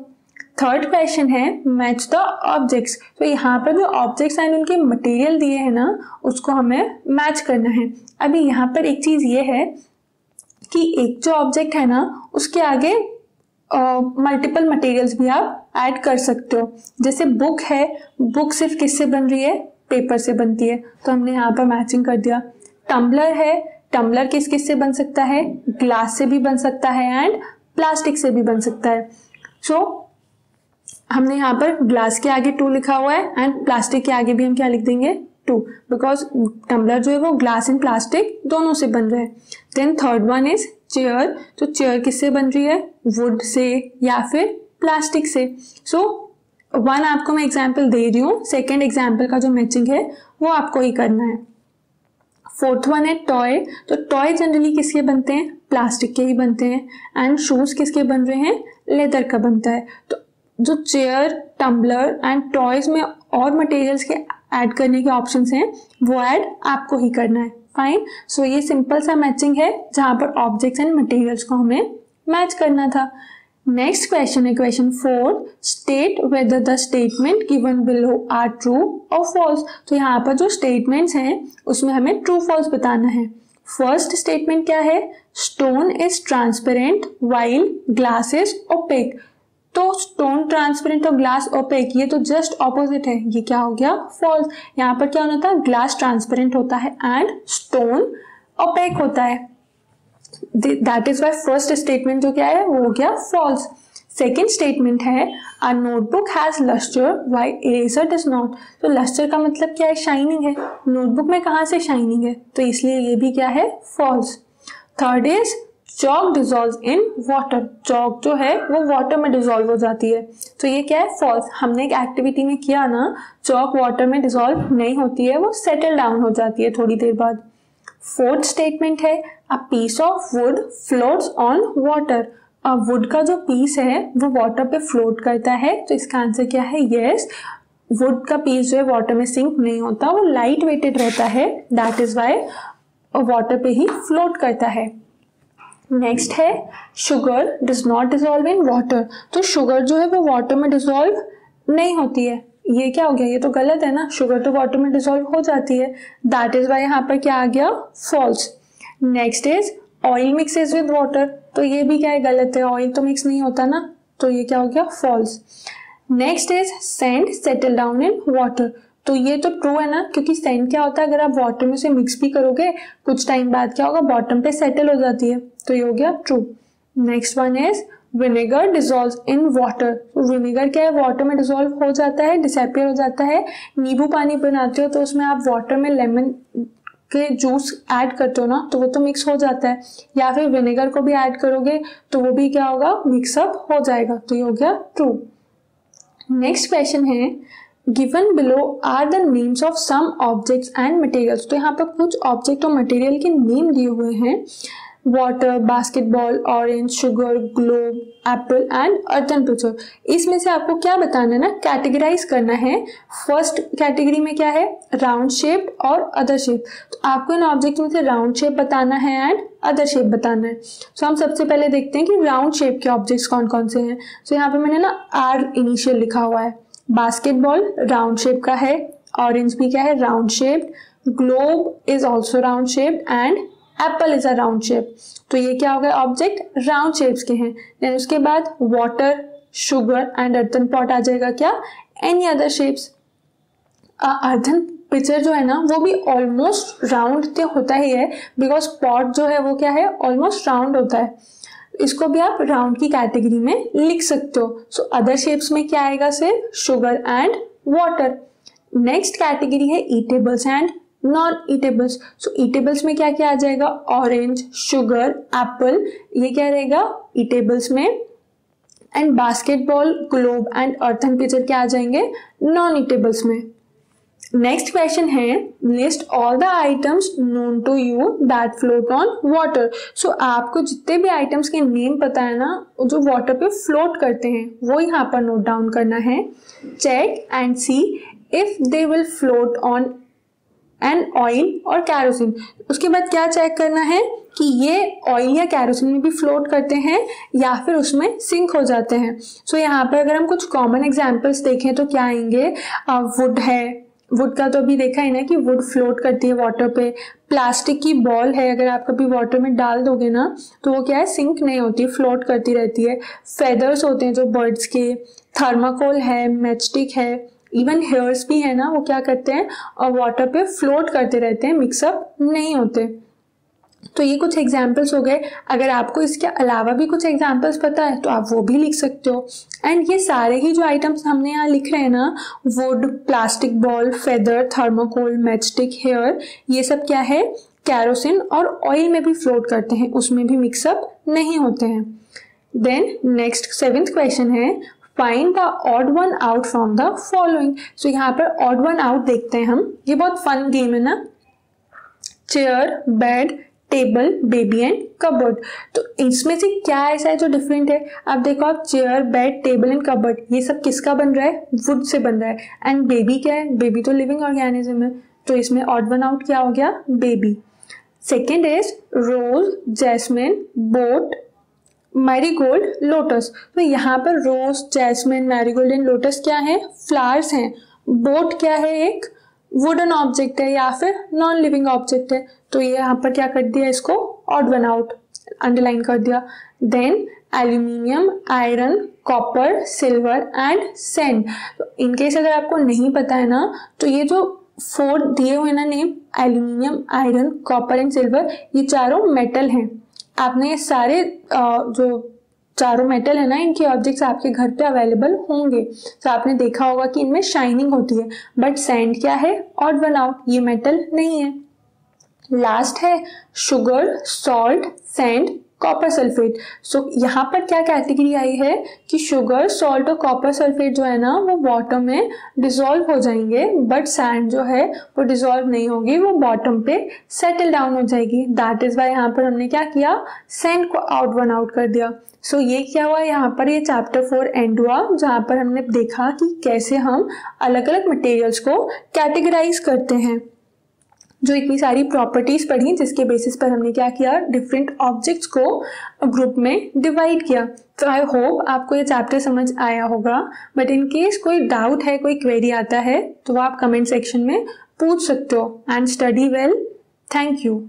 Third question है मैच द ऑब्जेक्ट्स. तो यहाँ पर जो ऑब्जेक्ट्स एंड उनके मटेरियल दिए हैं ना उसको हमें मैच करना है. अभी यहाँ पर एक चीज ये है कि एक जो ऑब्जेक्ट है ना उसके आगे मल्टीपल मटेरियल्स भी आप ऐड कर सकते हो. जैसे बुक है, बुक सिर्फ किससे बन रही है, पेपर से बनती है, तो हमने यहाँ पर मैचिंग कर दिया. टम्बलर है, टम्बलर किस से बन सकता है, ग्लास से भी बन सकता है एंड प्लास्टिक से भी बन सकता है. सो हमने यहाँ पर ग्लास के आगे 2 लिखा हुआ है एंड प्लास्टिक के आगे भी हम क्या लिख देंगे, 2, बिकॉज टम्बलर जो है वो ग्लास एंड प्लास्टिक दोनों से बन रहे हैं. Then third one is chair. तो चेयर किससे बन रही है, वुड से या फिर प्लास्टिक से. सो 1 आपको मैं एग्जाम्पल दे रही हूँ, सेकेंड एग्जाम्पल का जो मैचिंग है वो आपको ही करना है. फोर्थ वन है टॉय. तो टॉय जनरली किसके बनते हैं, प्लास्टिक के ही बनते हैं. एंड शूज किसके बन रहे हैं, लेदर का बनता है. तो जो चेयर, टम्बलर एंड टॉयज में और मटेरियल्स के ऐड करने के ऑप्शंस हैं वो ऐड आपको ही करना है. फाइन. सो ये सिंपल सा मैचिंग है जहां पर ऑब्जेक्ट्स एंड मटेरियल्स को हमें मैच करना था. नेक्स्ट क्वेश्चन है question 4. State whether the statement given below are true or false. तो यहाँ पर जो स्टेटमेंट्स हैं उसमें हमें ट्रू फॉल्स बताना है. फर्स्ट स्टेटमेंट क्या है, stone is transparent while glass is opaque. तो स्टोन ट्रांसपेरेंट और ग्लास ओपेक, ये तो जस्ट ऑपोजिट है. ये क्या हो गया, फॉल्स. यहाँ पर क्या होना था, ग्लास ट्रांसपेरेंट होता है एंड स्टोन ओपेक होता है. That is why first statement जो क्या है वो हो गया फॉल्स. सेकेंड स्टेटमेंट है a notebook has lustre while eraser does not. तो लस्टर का मतलब क्या है, शाइनिंग है. नोटबुक में कहाँ से शाइनिंग है, तो इसलिए ये भी क्या है, false. Third is chalk dissolve in water. Chalk जो है वो वाटर में डिजॉल्व हो जाती है, तो ये क्या है, फॉल्स. हमने एक एक्टिविटी में किया ना, चॉक वाटर में डिजॉल्व नहीं होती है, वो सेटल डाउन हो जाती है थोड़ी देर बाद. फोर्थ स्टेटमेंट है a piece of wood floats on water. Wood का जो पीस है वो वाटर पे फ्लोट करता है, तो इसका आंसर क्या है? यस, वुड का पीस जो है वाटर में सिंक नहीं होता, वो लाइट वेटेड रहता है, दैट इज वाई वाटर पे ही फ्लोट करता है। नेक्स्ट है sugar does not dissolve in water. तो शुगर जो है वो वाटर में डिजोल्व नहीं होती है। ये क्या हो गया? ये तो गलत है ना, शुगर तो वाटर में डिजोल्व हो जाती है, दैट इज वाई यहाँ पर क्या आ गया? False. Next is oil mixes with water. तो ये भी क्या है? गलत है, ऑयल तो मिक्स नहीं होता ना, तो ये क्या हो गया? False. Next is sand settle down in water. तो ये तो ट्रू है ना, क्योंकि सैंड क्या होता है, अगर आप वाटर में से मिक्स भी करोगे कुछ टाइम बाद क्या होगा? बॉटम पे सेटल हो जाती है, तो ये हो गया true. Next one is vinegar dissolve in water. तो विनेगर क्या है? वाटर में डिजोल्व हो जाता है, डिसअपियर हो जाता है। नींबू पानी बनाते हो तो उसमें आप वाटर में लेमन के जूस ऐड करते हो ना, तो वो तो मिक्स हो जाता है, या फिर विनेगर को भी ऐड करोगे तो वो भी क्या होगा? मिक्सअप हो जाएगा, तो ये हो गया ट्रू। नेक्स्ट क्वेश्चन है given below are the names of some objects and materials. तो यहाँ पर कुछ ऑब्जेक्ट और मटेरियल के नेम दिए हुए हैं, water, basketball, orange, sugar, globe, Apple and earthen picture. इसमें से आपको क्या बताना है ना? कैटेगराइज करना है। फर्स्ट कैटेगरी में क्या है? राउंड शेप और अदर शेप। तो आपको इन ऑब्जेक्ट में से राउंड शेप बताना है एंड अदर शेप बताना है। तो हम सबसे पहले देखते हैं कि राउंड शेप के ऑब्जेक्ट्स कौन कौन से हैं। तो यहाँ पे मैंने ना आर इनिशियल लिखा हुआ है। बास्केटबॉल राउंड शेप का है, ऑरेंज भी क्या है? Round shape, globe is also round shape and Apple is a round shape. तो ये क्या हो गए? ऑब्जेक्ट राउंड शेप्स के हैं। देन उसके बाद water, sugar and earthen pot आ जाएगा क्या? Any other shapes. Earthen picture जो है ना वो भी ऑलमोस्ट राउंड तो होता ही है, बिकॉज पॉट जो है वो क्या है? ऑलमोस्ट राउंड होता है। इसको भी आप राउंड की कैटेगरी में लिख सकते हो। सो अदर शेप्स में क्या आएगा? सिर्फ sugar and water. Next category है eatables and non eatables. So eatables में क्या क्या आ जाएगा? ऑरेंज, शुगर, एप्पल, ये क्या रहेगा? ईटेबल्स में। And basketball, globe and earthen picture क्या आ जाएंगे? नॉन ईटेबल्स में। नेक्स्ट क्वेश्चन है list all the items known to you that float on water. So आपको जितने भी आइटम्स के नेम पता है ना जो वाटर पे फ्लोट करते हैं वो यहाँ पर नोट डाउन करना है। Check and see if they will float on an oil or kerosene. उसके बाद क्या चेक करना है कि ये ऑयल या कैरोसिन में भी फ्लोट करते हैं या फिर उसमें सिंक हो जाते हैं। सो यहाँ पर अगर हम कुछ कॉमन एग्जांपल्स देखें तो क्या आएंगे? वुड है, वुड का तो अभी देखा है ना कि वुड फ्लोट करती है वाटर पे। प्लास्टिक की बॉल है, अगर आप कभी वाटर में डाल दोगे ना तो वो क्या है? सिंक नहीं होती, फ्लोट करती रहती है। फेदर्स होते हैं जो बर्ड्स के। थर्माकोल है, मैचस्टिक है, इवन हेयर्स भी है ना, वो क्या करते हैं? और वाटर पे फ्लोट करते रहते हैं, मिक्सअप नहीं होते। तो ये कुछ एग्जाम्पल्स हो गए। अगर आपको इसके अलावा भी कुछ एग्जाम्पल्स पता है तो आप वो भी लिख सकते हो। एंड ये सारे ही जो आइटम्स हमने यहाँ लिख रहे हैं ना, wood, plastic ball, feather, thermocol, matchstick, hair, ये सब क्या है? कैरोसिन और ऑयल में भी फ्लोट करते हैं, उसमें भी मिक्सअप नहीं होते हैं। देन नेक्स्ट 7th क्वेश्चन है find the odd one out from the following. So यहाँ पर ऑड वन आउट देखते हैं हम। ये बहुत फन गेम है ना। Chair, bed, table, baby and cupboard. तो इसमें से क्या ऐसा है जो डिफरेंट है? आप देखो, आप chair, bed, table and cupboard ये सब किसका बन रहा है? वुड से बन रहा है। एंड बेबी क्या है? बेबी तो लिविंग ऑर्गेनिज्म है, तो इसमें ऑड वन आउट क्या हो गया? Baby. Second is rose, jasmine, boat, marigold, lotus. तो यहाँ पर rose, jasmine, marigold and lotus क्या है? फ्लावर्स हैं। बोट क्या है? एक वुडन ऑब्जेक्ट है या फिर नॉन लिविंग ऑब्जेक्ट है। तो ये यहाँ पर क्या कर दिया? इसको ऑड वन आउट अंडरलाइन कर दिया। Then aluminium, iron, copper, silver and sand. तो इनकेस अगर आपको नहीं पता है ना तो ये जो 4 दिए हुए ना name, aluminium, iron, copper and silver, ये चारों मेटल हैं। आपने ये सारे जो चारों मेटल है ना, इनके ऑब्जेक्ट्स आपके घर पे अवेलेबल होंगे। तो आपने देखा होगा कि इनमें शाइनिंग होती है। बट सैंड क्या है? ऑड वन आउट, ये मेटल नहीं है। लास्ट है sugar, salt, sand, copper sulphate. So यहाँ पर क्या कैटेगरी आई है कि शुगर, सॉल्ट और कॉपर सल्फेट जो है ना वो बॉटम में डिसॉल्व हो जाएंगे, बट सैंड जो है वो डिसॉल्व नहीं होगी, वो बॉटम पे सेटल डाउन हो जाएगी। दैट इज वाई यहाँ पर हमने क्या किया, सैंड को वन आउट कर दिया। सो ये क्या हुआ, यहाँ पर ये चैप्टर 4 एंड हुआ, जहाँ पर हमने देखा कि कैसे हम अलग अलग मटेरियल्स को कैटेगराइज करते हैं, जो इतनी सारी प्रॉपर्टीज पढ़ी जिसके बेसिस पर हमने क्या किया, डिफरेंट ऑब्जेक्ट्स को ग्रुप में डिवाइड किया। तो आई होप आपको ये चैप्टर समझ आया होगा, बट इन केस कोई डाउट है, कोई क्वेरी आता है तो आप कमेंट सेक्शन में पूछ सकते हो। And study well. Thank you.